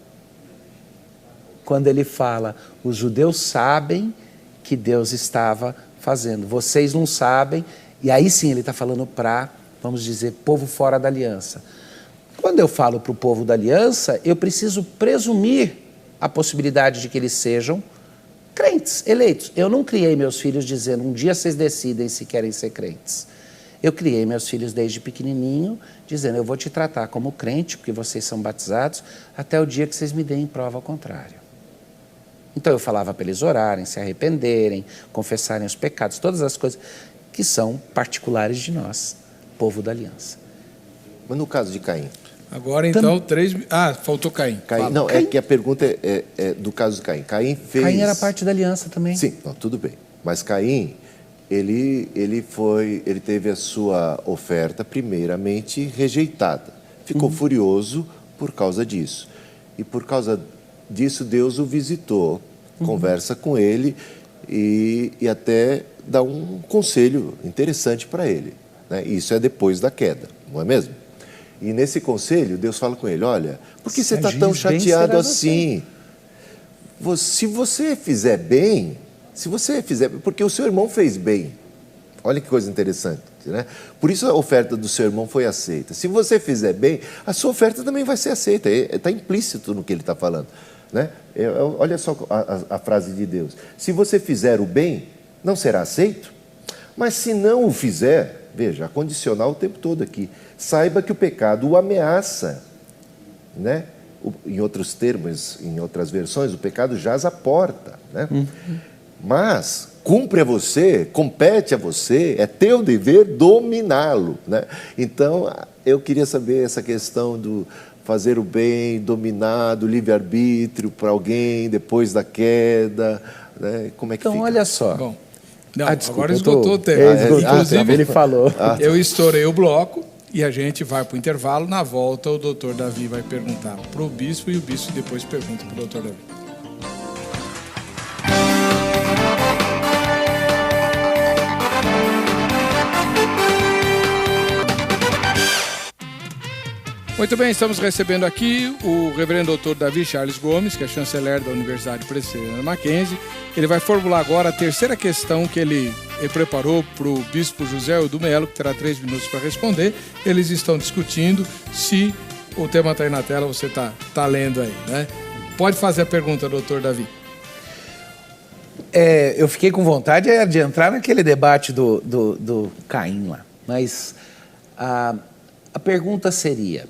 Quando ele fala, os judeus sabem que Deus estava fazendo. Vocês não sabem. E aí sim ele está falando para, vamos dizer, povo fora da aliança. Quando eu falo para o povo da aliança, eu preciso presumir a possibilidade de que eles sejam crentes, eleitos. Eu não criei meus filhos dizendo, um dia vocês decidem se querem ser crentes. Eu criei meus filhos desde pequenininho, dizendo, eu vou te tratar como crente, porque vocês são batizados, até o dia que vocês me deem prova ao contrário. Então eu falava para eles orarem, se arrependerem, confessarem os pecados, todas as coisas que são particulares de nós, povo da aliança.
Mas no caso de Caim?
Agora então, faltou Caim.
Não, Caim. É que a pergunta é do caso de Caim. Caim
era parte da aliança também.
Sim, não, tudo bem. Mas Caim, ele teve a sua oferta primeiramente rejeitada. Ficou furioso por causa disso. E por causa disso, Deus o visitou, conversa com ele e até dá um conselho interessante para ele. Né? Isso é depois da queda, não é mesmo? E nesse conselho, Deus fala com ele, olha, por que você está tão chateado assim? Se você fizer bem, Se você fizer... Porque o seu irmão fez bem. Olha que coisa interessante, né? Por isso a oferta do seu irmão foi aceita. Se você fizer bem, a sua oferta também vai ser aceita. Está implícito no que ele está falando, né? Olha só a frase de Deus. Se você fizer o bem, não será aceito. Mas se não o fizer, veja, a condicional o tempo todo aqui. Saiba que o pecado o ameaça, né? Em outros termos, em outras versões, o pecado jaz à porta, né? Mas cumpre a você, compete a você, é teu dever dominá-lo, né? Então, eu queria saber essa questão do fazer o bem, dominar, do livre-arbítrio para alguém depois da queda, né? Como é que
Então,
fica?
olha só.
Bom, não,
Desculpa,
agora esgotou o tempo. Inclusive,
ele falou.
eu estourei o bloco e a gente vai para o intervalo. Na volta, o doutor Davi vai perguntar para o bispo e o bispo depois pergunta para o doutor Davi. Muito bem, estamos recebendo aqui o reverendo doutor Davi Charles Gomes, que é chanceler da Universidade Presbiteriana Mackenzie. Ele vai formular agora a terceira questão que ele preparou para o bispo José Eldo Melo, que terá 3 minutos para responder. Eles estão discutindo se o tema está aí na tela, você está lendo aí, né? Pode fazer a pergunta, doutor Davi.
Eu fiquei com vontade de entrar naquele debate do Caim lá, mas a pergunta seria: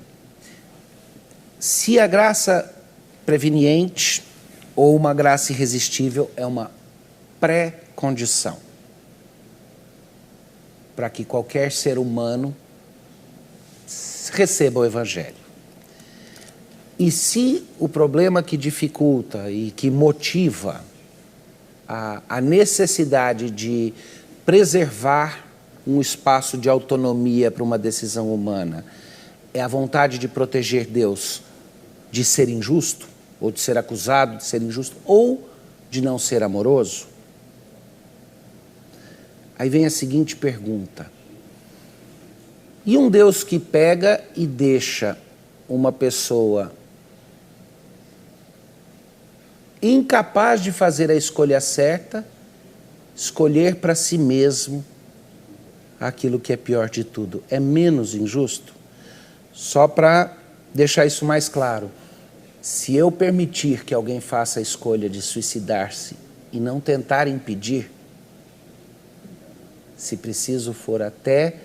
se a graça preveniente ou uma graça irresistível é uma pré-condição para que qualquer ser humano receba o Evangelho. E se o problema que dificulta e que motiva a necessidade de preservar um espaço de autonomia para uma decisão humana é a vontade de proteger Deus de ser injusto, ou de ser acusado de ser injusto, ou de não ser amoroso? Aí vem a seguinte pergunta: e um Deus que pega e deixa uma pessoa incapaz de fazer a escolha certa, escolher para si mesmo aquilo que é pior de tudo, é menos injusto? Só para deixar isso mais claro, se eu permitir que alguém faça a escolha de suicidar-se e não tentar impedir, se preciso for até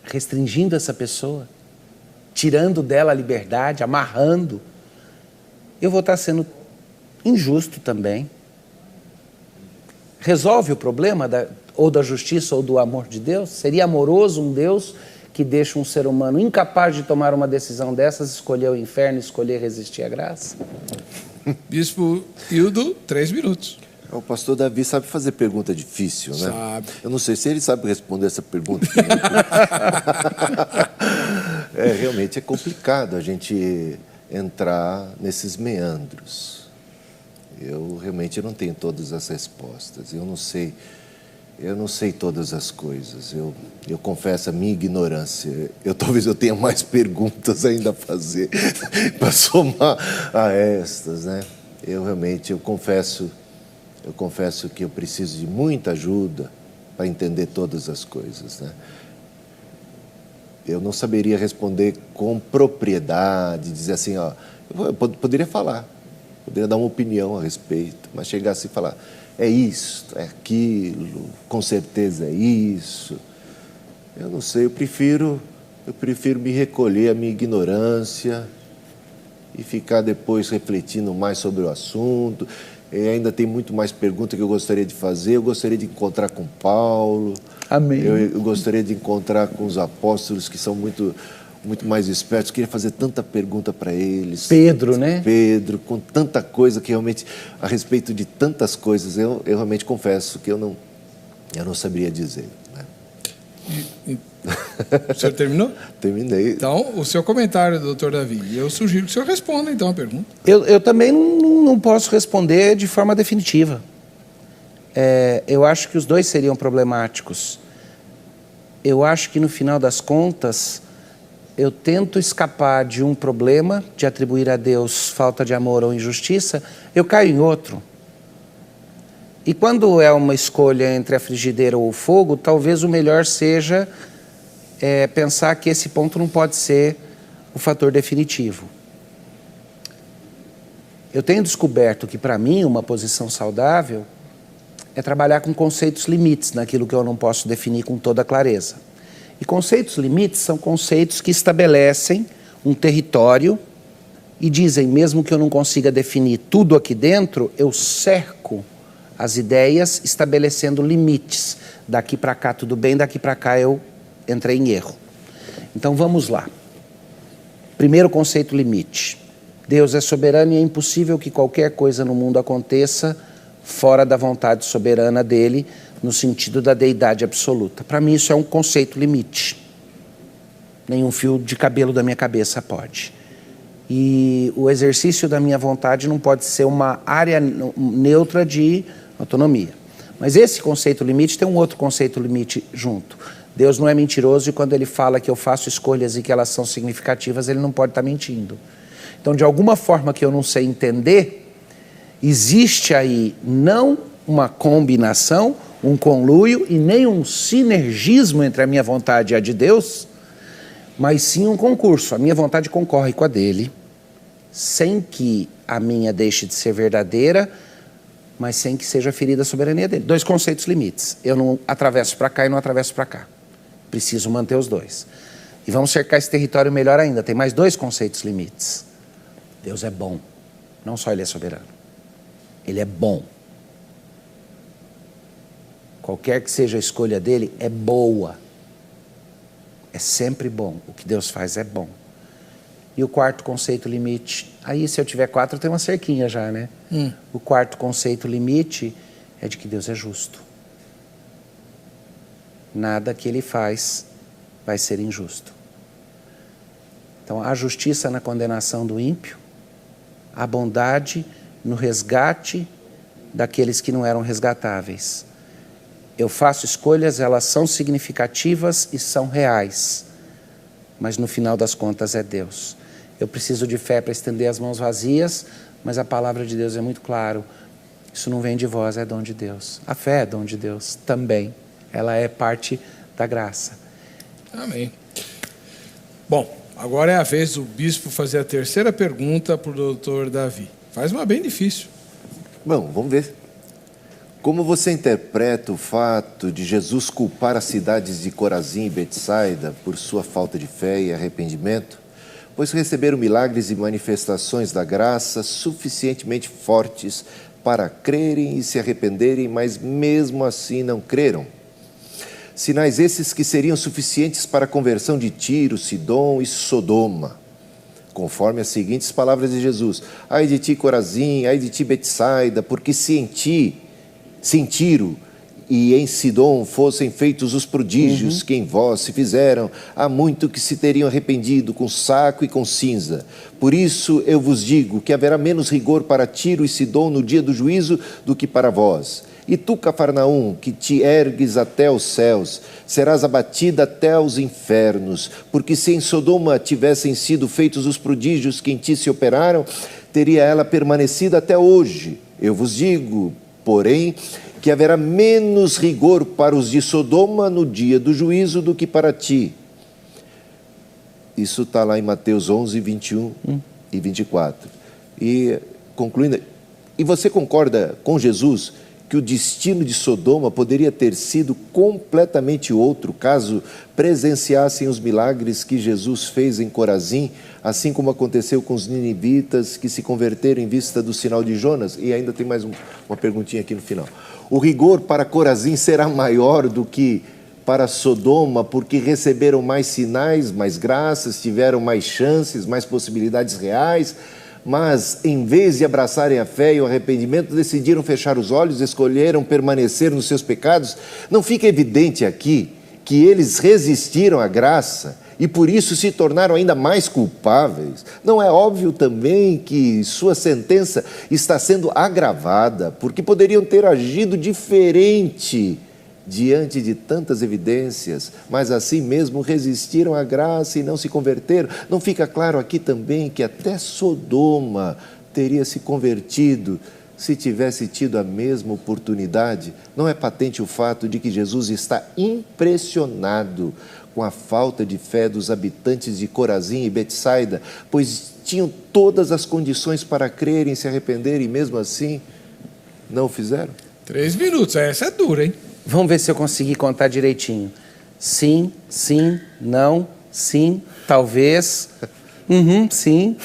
restringindo essa pessoa, tirando dela a liberdade, amarrando, eu vou estar sendo injusto também. Resolve o problema ou da justiça ou do amor de Deus? Seria amoroso um Deus que deixa um ser humano incapaz de tomar uma decisão dessas, escolher o inferno, escolher resistir à graça?
Bispo Hildo, 3 minutos.
O pastor Davi sabe fazer pergunta difícil, né?
Sabe.
Eu não sei se ele sabe responder essa pergunta. Realmente é complicado a gente entrar nesses meandros. Eu realmente não tenho todas as respostas. Eu não sei todas as coisas. Eu confesso a minha ignorância. Talvez eu tenha mais perguntas ainda a fazer para somar a estas, né? Eu confesso que eu preciso de muita ajuda para entender todas as coisas, né? Eu não saberia responder com propriedade, dizer assim, ó, eu poderia falar, poderia dar uma opinião a respeito, mas chegar assim e falar, é isso, é aquilo, com certeza é isso. Eu não sei, eu prefiro me recolher à minha ignorância e ficar depois refletindo mais sobre o assunto. E ainda tem muito mais perguntas que eu gostaria de fazer. Eu gostaria de encontrar com Paulo.
Amém.
Eu gostaria de encontrar com os apóstolos que são muito mais espertos. Eu queria fazer tanta pergunta para eles.
Pedro, né?
Pedro, com tanta coisa que realmente, a respeito de tantas coisas, eu realmente confesso que eu não saberia dizer, né?
O senhor terminou?
Terminei.
Então, o seu comentário, doutor Davi. Eu sugiro que o senhor responda, então, a pergunta.
Eu também não posso responder de forma definitiva. Eu acho que os dois seriam problemáticos. Eu acho que, no final das contas, eu tento escapar de um problema, de atribuir a Deus falta de amor ou injustiça, eu caio em outro. E quando é uma escolha entre a frigideira ou o fogo, talvez o melhor seja pensar que esse ponto não pode ser o fator definitivo. Eu tenho descoberto que, para mim, uma posição saudável é trabalhar com conceitos limites naquilo que eu não posso definir com toda clareza. E conceitos limites são conceitos que estabelecem um território e dizem, mesmo que eu não consiga definir tudo aqui dentro, eu cerco as ideias estabelecendo limites. Daqui para cá tudo bem, daqui para cá eu entrei em erro. Então vamos lá. Primeiro conceito limite. Deus é soberano e é impossível que qualquer coisa no mundo aconteça fora da vontade soberana dele, no sentido da deidade absoluta. Para mim isso é um conceito limite. Nenhum fio de cabelo da minha cabeça pode. E o exercício da minha vontade não pode ser uma área neutra de autonomia. Mas esse conceito limite tem um outro conceito limite junto. Deus não é mentiroso e quando ele fala que eu faço escolhas e que elas são significativas, ele não pode estar mentindo. Então, de alguma forma que eu não sei entender, existe aí não uma combinação, um conluio e nem um sinergismo entre a minha vontade e a de Deus, mas sim um concurso. A minha vontade concorre com a dele, sem que a minha deixe de ser verdadeira, mas sem que seja ferida a soberania dele. Dois conceitos limites. Eu não atravesso para cá e não atravesso para cá. Preciso manter os dois. E vamos cercar esse território melhor ainda. Tem mais dois conceitos limites. Deus é bom. Não só ele é soberano. Ele é bom. Qualquer que seja a escolha dele, é boa. É sempre bom. O que Deus faz é bom. E o quarto conceito limite, aí se eu tiver 4 eu tenho uma cerquinha já, né? O quarto conceito limite é de que Deus é justo. Nada que ele faz vai ser injusto. Então há justiça na condenação do ímpio, há bondade no resgate daqueles que não eram resgatáveis. Eu faço escolhas, elas são significativas e são reais, mas no final das contas é Deus. Eu preciso de fé para estender as mãos vazias, mas a palavra de Deus é muito claro. Isso não vem de vós, é dom de Deus. A fé é dom de Deus também. Ela é parte da graça.
Amém. Bom, agora é a vez do bispo fazer a terceira pergunta para o doutor Davi. Faz uma bem difícil.
Bom, vamos ver. Como você interpreta o fato de Jesus culpar as cidades de Corazim e Betsaida por sua falta de fé e arrependimento? Pois receberam milagres e manifestações da graça suficientemente fortes para crerem e se arrependerem, mas mesmo assim não creram. Sinais esses que seriam suficientes para a conversão de Tiro, Sidom e Sodoma. Conforme as seguintes palavras de Jesus: ai de ti, Corazim, ai de ti, Betsaida, porque se em Tiro e em Sidom fossem feitos os prodígios que em vós se fizeram, há muito que se teriam arrependido com saco e com cinza. Por isso eu vos digo que haverá menos rigor para Tiro e Sidom no dia do juízo do que para vós. E tu, Cafarnaum, que te ergues até os céus, serás abatida até os infernos, porque se em Sodoma tivessem sido feitos os prodígios que em ti se operaram, teria ela permanecido até hoje. Eu vos digo, porém, que haverá menos rigor para os de Sodoma no dia do juízo do que para ti. Isso está lá em Mateus 11, 21 e 24. E concluindo, e você concorda com Jesus que o destino de Sodoma poderia ter sido completamente outro caso presenciassem os milagres que Jesus fez em Corazim, assim como aconteceu com os ninivitas que se converteram em vista do sinal de Jonas? E ainda tem mais uma perguntinha aqui no final. O rigor para Corazim será maior do que para Sodoma, porque receberam mais sinais, mais graças, tiveram mais chances, mais possibilidades reais, mas em vez de abraçarem a fé e o arrependimento, decidiram fechar os olhos, escolheram permanecer nos seus pecados. Não fica evidente aqui que eles resistiram à graça e por isso se tornaram ainda mais culpáveis? Não é óbvio também que sua sentença está sendo agravada, porque poderiam ter agido diferente diante de tantas evidências, mas assim mesmo resistiram à graça e não se converteram? Não fica claro aqui também que até Sodoma teria se convertido se tivesse tido a mesma oportunidade? Não é patente o fato de que Jesus está impressionado com a falta de fé dos habitantes de Corazim e Betsaida, pois tinham todas as condições para crerem e se arrependerem, e mesmo assim não o fizeram?
3 minutos, essa é dura, hein?
Vamos ver se eu consegui contar direitinho. Sim, sim, não, sim, talvez, sim,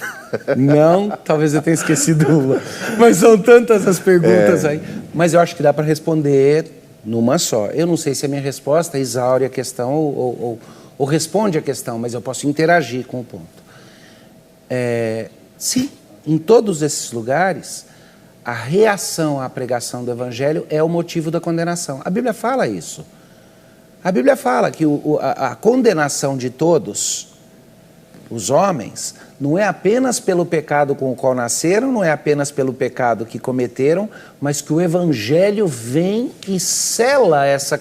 não, talvez eu tenha esquecido uma. Mas são tantas as perguntas aí. Mas eu acho que dá para responder numa só. Eu não sei se a minha resposta exaure a questão ou responde a questão, mas eu posso interagir com o ponto. Sim, em todos esses lugares, a reação à pregação do Evangelho é o motivo da condenação. A Bíblia fala isso. A Bíblia fala que a condenação de todos os homens não é apenas pelo pecado com o qual nasceram, não é apenas pelo pecado que cometeram, mas que o Evangelho vem e sela essa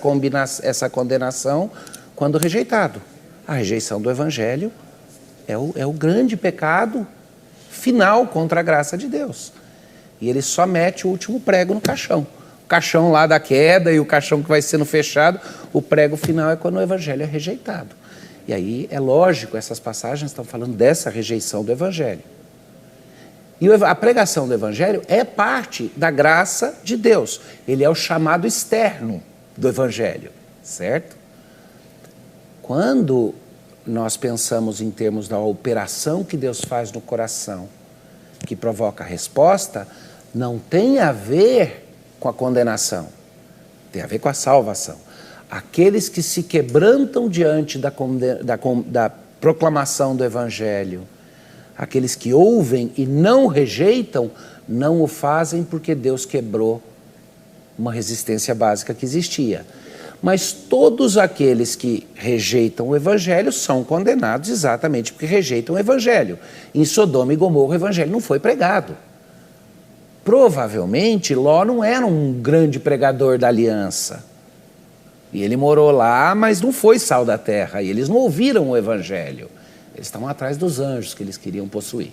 condenação quando rejeitado. A rejeição do Evangelho é o grande pecado final contra a graça de Deus. E ele só mete o último prego no caixão. O caixão lá da queda e o caixão que vai sendo fechado, o prego final é quando o Evangelho é rejeitado. E aí, é lógico, essas passagens estão falando dessa rejeição do Evangelho. E a pregação do Evangelho é parte da graça de Deus. Ele é o chamado externo do Evangelho, certo? Quando nós pensamos em termos da operação que Deus faz no coração, que provoca a resposta, não tem a ver com a condenação, tem a ver com a salvação. Aqueles que se quebrantam diante da proclamação do Evangelho, aqueles que ouvem e não rejeitam, não o fazem porque Deus quebrou uma resistência básica que existia. Mas todos aqueles que rejeitam o Evangelho são condenados exatamente porque rejeitam o Evangelho. Em Sodoma e Gomorra o Evangelho não foi pregado. Provavelmente Ló não era um grande pregador da aliança. E ele morou lá, mas não foi sal da terra. E eles não ouviram o Evangelho. Eles estavam atrás dos anjos que eles queriam possuir.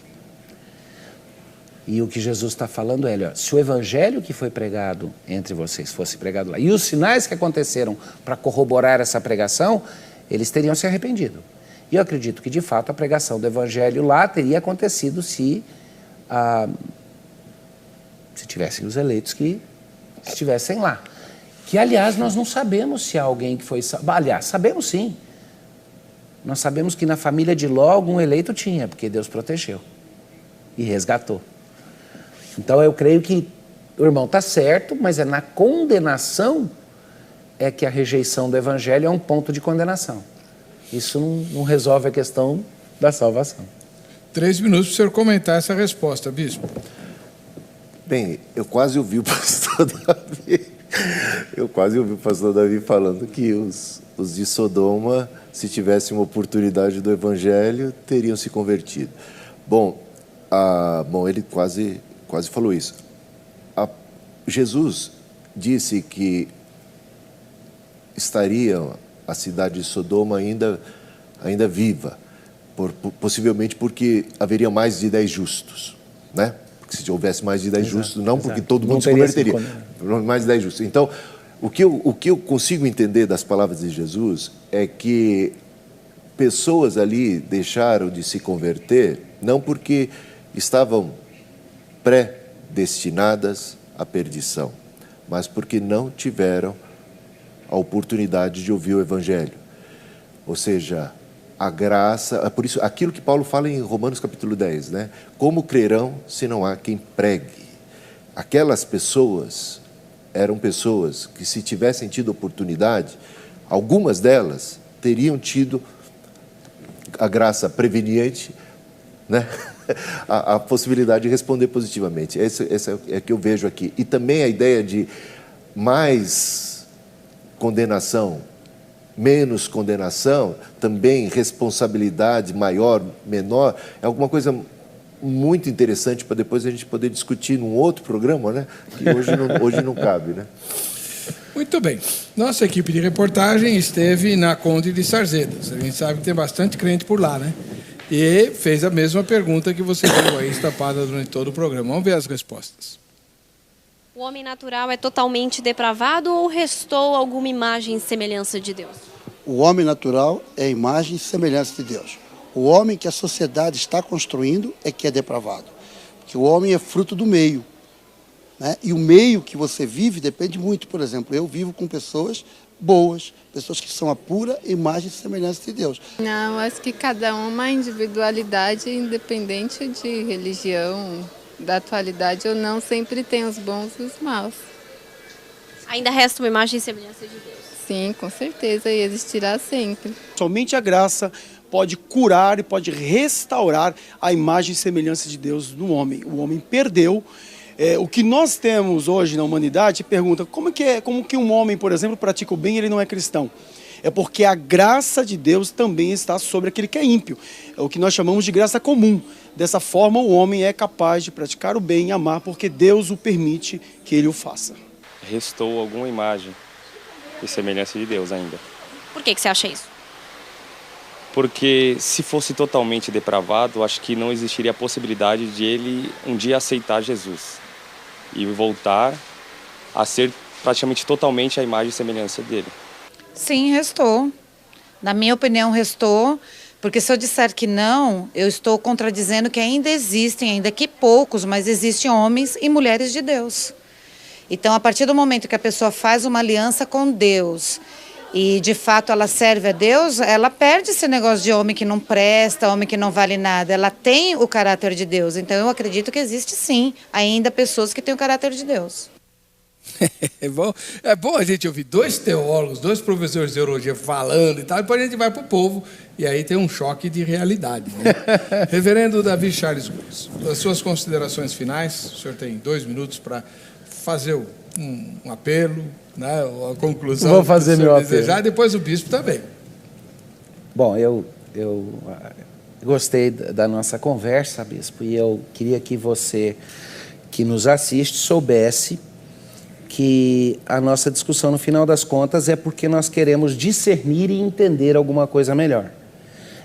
E o que Jesus está falando é, se o Evangelho que foi pregado entre vocês fosse pregado lá, e os sinais que aconteceram para corroborar essa pregação, eles teriam se arrependido. E eu acredito que, de fato, a pregação do Evangelho lá teria acontecido se tivessem os eleitos que estivessem lá. Que, aliás, nós não sabemos se há alguém que foi... Aliás, sabemos sim. Nós sabemos que na família de Ló algum eleito tinha, porque Deus protegeu e resgatou. Então eu creio que o irmão está certo, mas é na condenação é que a rejeição do Evangelho é um ponto de condenação. Isso não resolve a questão da salvação.
3 minutos para o senhor comentar essa resposta, bispo.
Bem, eu quase ouvi o pastor Davi falando que os de Sodoma, se tivessem uma oportunidade do Evangelho, teriam se convertido. Bom, ele quase falou isso. Jesus disse que estaria a cidade de Sodoma ainda viva, possivelmente porque haveria mais de 10 justos, né? Porque se houvesse mais de 10 justos, não porque todo mundo se converteria, mais de 10 justos. Então, o que eu consigo entender das palavras de Jesus é que pessoas ali deixaram de se converter, não porque estavam predestinadas à perdição, mas porque não tiveram a oportunidade de ouvir o Evangelho. Ou seja, a graça, por isso, aquilo que Paulo fala em Romanos capítulo 10, né? Como crerão se não há quem pregue? Aquelas pessoas eram pessoas que, se tivessem tido oportunidade, algumas delas teriam tido a graça preveniente, né? a possibilidade de responder positivamente. Esse é que eu vejo aqui. E também a ideia de mais condenação, menos condenação, também responsabilidade maior, menor, é alguma coisa muito interessante para depois a gente poder discutir num outro programa, né? Que hoje não cabe, né?
Muito bem. Nossa equipe de reportagem esteve na Conde de Sarzedas. A gente sabe que tem bastante crente por lá, né? E fez a mesma pergunta que você viu aí estapada durante todo o programa. Vamos ver as respostas.
O homem natural é totalmente depravado ou restou alguma imagem e semelhança de Deus?
O homem natural é a imagem e semelhança de Deus. O homem que a sociedade está construindo é que é depravado. Porque o homem é fruto do meio, né? E o meio que você vive depende muito. Por exemplo, eu vivo com pessoas boas, pessoas que são a pura imagem e semelhança de Deus.
Não, acho que cada uma individualidade, independente de religião, da atualidade ou não, sempre tem os bons e os maus.
Ainda resta uma imagem e semelhança de Deus?
Sim, com certeza, e existirá sempre.
Somente a graça pode curar e pode restaurar a imagem e semelhança de Deus no homem. O homem perdeu. O que nós temos hoje na humanidade, pergunta, como que um homem, por exemplo, pratica o bem e ele não é cristão? É porque a graça de Deus também está sobre aquele que é ímpio. É o que nós chamamos de graça comum. Dessa forma, o homem é capaz de praticar o bem e amar, porque Deus o permite que ele o faça.
Restou alguma imagem e semelhança de Deus ainda.
Por que você acha isso?
Porque se fosse totalmente depravado, acho que não existiria a possibilidade de ele um dia aceitar Jesus e voltar a ser praticamente totalmente a imagem e semelhança dele.
Sim, restou. Na minha opinião, restou, porque se eu disser que não, eu estou contradizendo que ainda existem, ainda que poucos, mas existem homens e mulheres de Deus. Então, a partir do momento que a pessoa faz uma aliança com Deus e, de fato, ela serve a Deus, ela perde esse negócio de homem que não presta, homem que não vale nada. Ela tem o caráter de Deus. Então, eu acredito que existe, sim, ainda pessoas que têm o caráter de Deus.
É bom a gente ouvir dois teólogos, dois professores de teologia falando e tal, depois a gente vai para o povo e aí tem um choque de realidade, né? Reverendo Davi Charles Gomes, as suas considerações finais, o senhor tem 2 minutos para fazer um apelo, né, a conclusão.
Vou fazer meu apelo.
Desejar, depois o bispo também.
Bom, eu gostei da nossa conversa, bispo, e eu queria que você que nos assiste soubesse que a nossa discussão, no final das contas, é porque nós queremos discernir e entender alguma coisa melhor.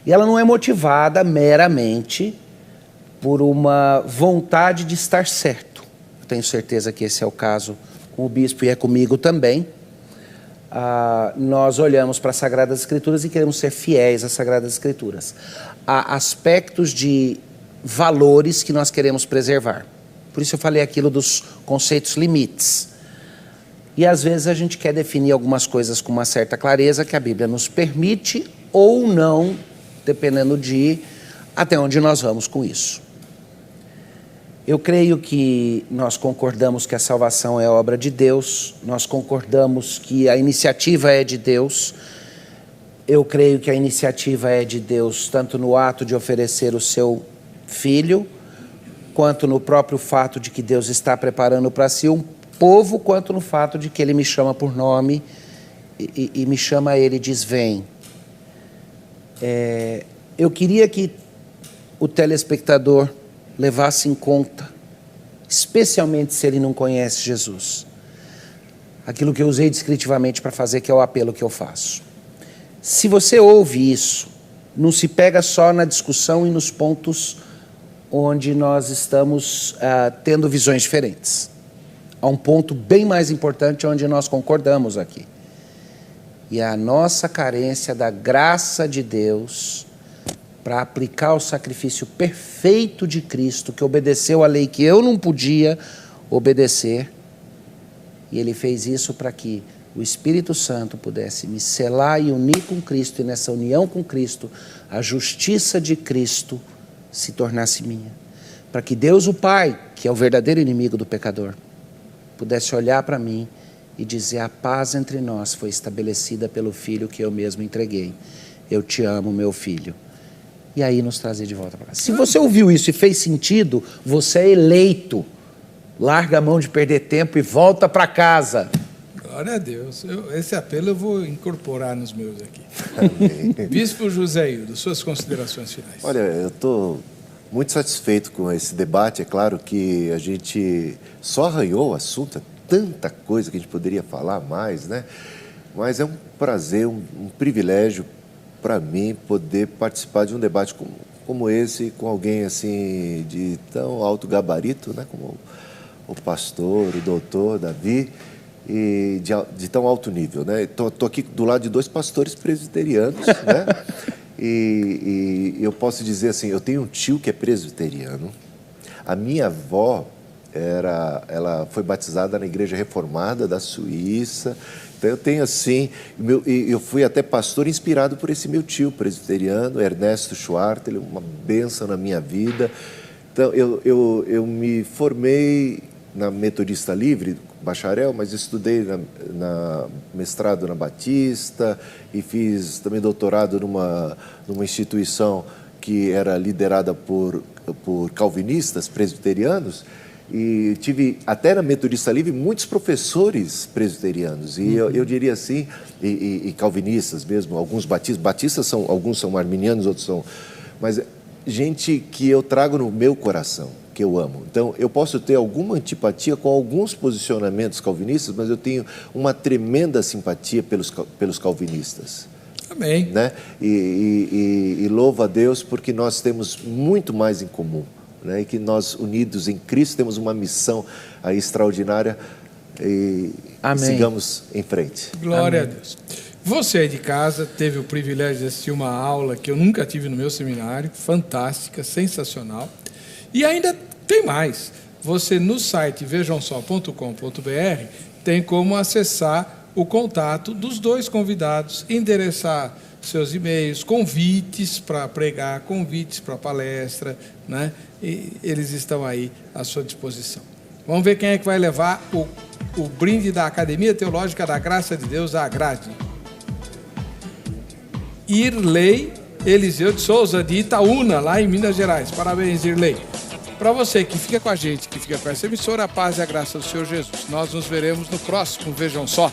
E ela não é motivada meramente por uma vontade de estar certo. Eu tenho certeza que esse é o caso com o bispo e é comigo também. Nós olhamos para as Sagradas Escrituras e queremos ser fiéis às Sagradas Escrituras. Há aspectos de valores que nós queremos preservar. Por isso eu falei aquilo dos conceitos limites. E às vezes a gente quer definir algumas coisas com uma certa clareza que a Bíblia nos permite ou não, dependendo de até onde nós vamos com isso. Eu creio que nós concordamos que a salvação é obra de Deus, nós concordamos que a iniciativa é de Deus. Eu creio que a iniciativa é de Deus tanto no ato de oferecer o seu filho, quanto no próprio fato de que Deus está preparando para si um povo, quanto no fato de que ele me chama por nome e me chama a ele e diz, vem. Eu queria que o telespectador levasse em conta, especialmente se ele não conhece Jesus, aquilo que eu usei descritivamente para fazer, que é o apelo que eu faço. Se você ouve isso, não se pega só na discussão e nos pontos onde nós estamos tendo visões diferentes. Há um ponto bem mais importante onde nós concordamos aqui. E é a nossa carência da graça de Deus para aplicar o sacrifício perfeito de Cristo, que obedeceu a lei que eu não podia obedecer. E Ele fez isso para que o Espírito Santo pudesse me selar e unir com Cristo, e nessa união com Cristo, a justiça de Cristo se tornasse minha. Para que Deus o Pai, que é o verdadeiro inimigo do pecador, pudesse olhar para mim e dizer, a paz entre nós foi estabelecida pelo Filho que eu mesmo entreguei. Eu te amo, meu filho. E aí nos trazer de volta para casa. Se você ouviu isso e fez sentido, você é eleito. Larga a mão de perder tempo e volta para casa.
Glória a Deus. Esse apelo eu vou incorporar nos meus aqui. Amém. Bispo José Hildo, suas considerações finais.
Olha, eu estou muito satisfeito com esse debate. É claro que a gente só arranhou o assunto, tanta coisa que a gente poderia falar mais, né? Mas é um prazer, um privilégio para mim poder participar de um debate como esse, com alguém assim de tão alto gabarito, né? Como o pastor, o doutor Davi, e de tão alto nível, né? Tô aqui do lado de 2 pastores presbiterianos, né? E eu posso dizer assim, eu tenho um tio que é presbiteriano. A minha avó ela foi batizada na Igreja Reformada da Suíça. Então eu tenho assim, eu fui até pastor inspirado por esse meu tio presbiteriano, Ernesto Schwartz, uma bênção na minha vida. Então eu me formei na Metodista Livre, bacharel, mas estudei na mestrado na Batista e fiz também doutorado numa instituição que era liderada por calvinistas, presbiterianos, e tive até na Metodista Livre muitos professores presbiterianos, e eu diria assim, e calvinistas mesmo, alguns batistas alguns são arminianos, outros são, mas gente que eu trago no meu coração, que eu amo. Então, eu posso ter alguma antipatia com alguns posicionamentos calvinistas, mas eu tenho uma tremenda simpatia pelos calvinistas.
Amém.
Né? E louvo a Deus porque nós temos muito mais em comum, né? E que nós, unidos em Cristo, temos uma missão aí extraordinária e sigamos em frente.
Glória
Amém.
a Deus. Você aí de casa teve o privilégio de assistir uma aula que eu nunca tive no meu seminário, fantástica, sensacional. E ainda tem mais. Você no site vejamsó.com.br tem como acessar o contato dos 2 convidados, endereçar seus e-mails, convites para pregar, convites para palestra, né? E eles estão aí à sua disposição. Vamos ver quem é que vai levar o brinde da Academia Teológica da Graça de Deus, a Grade. Irlei Eliseu de Souza, de Itaúna, lá em Minas Gerais. Parabéns, Irlei. Para você que fica com a gente, que fica com essa emissora, a paz e a graça do Senhor Jesus. Nós nos veremos no próximo Vejam Só.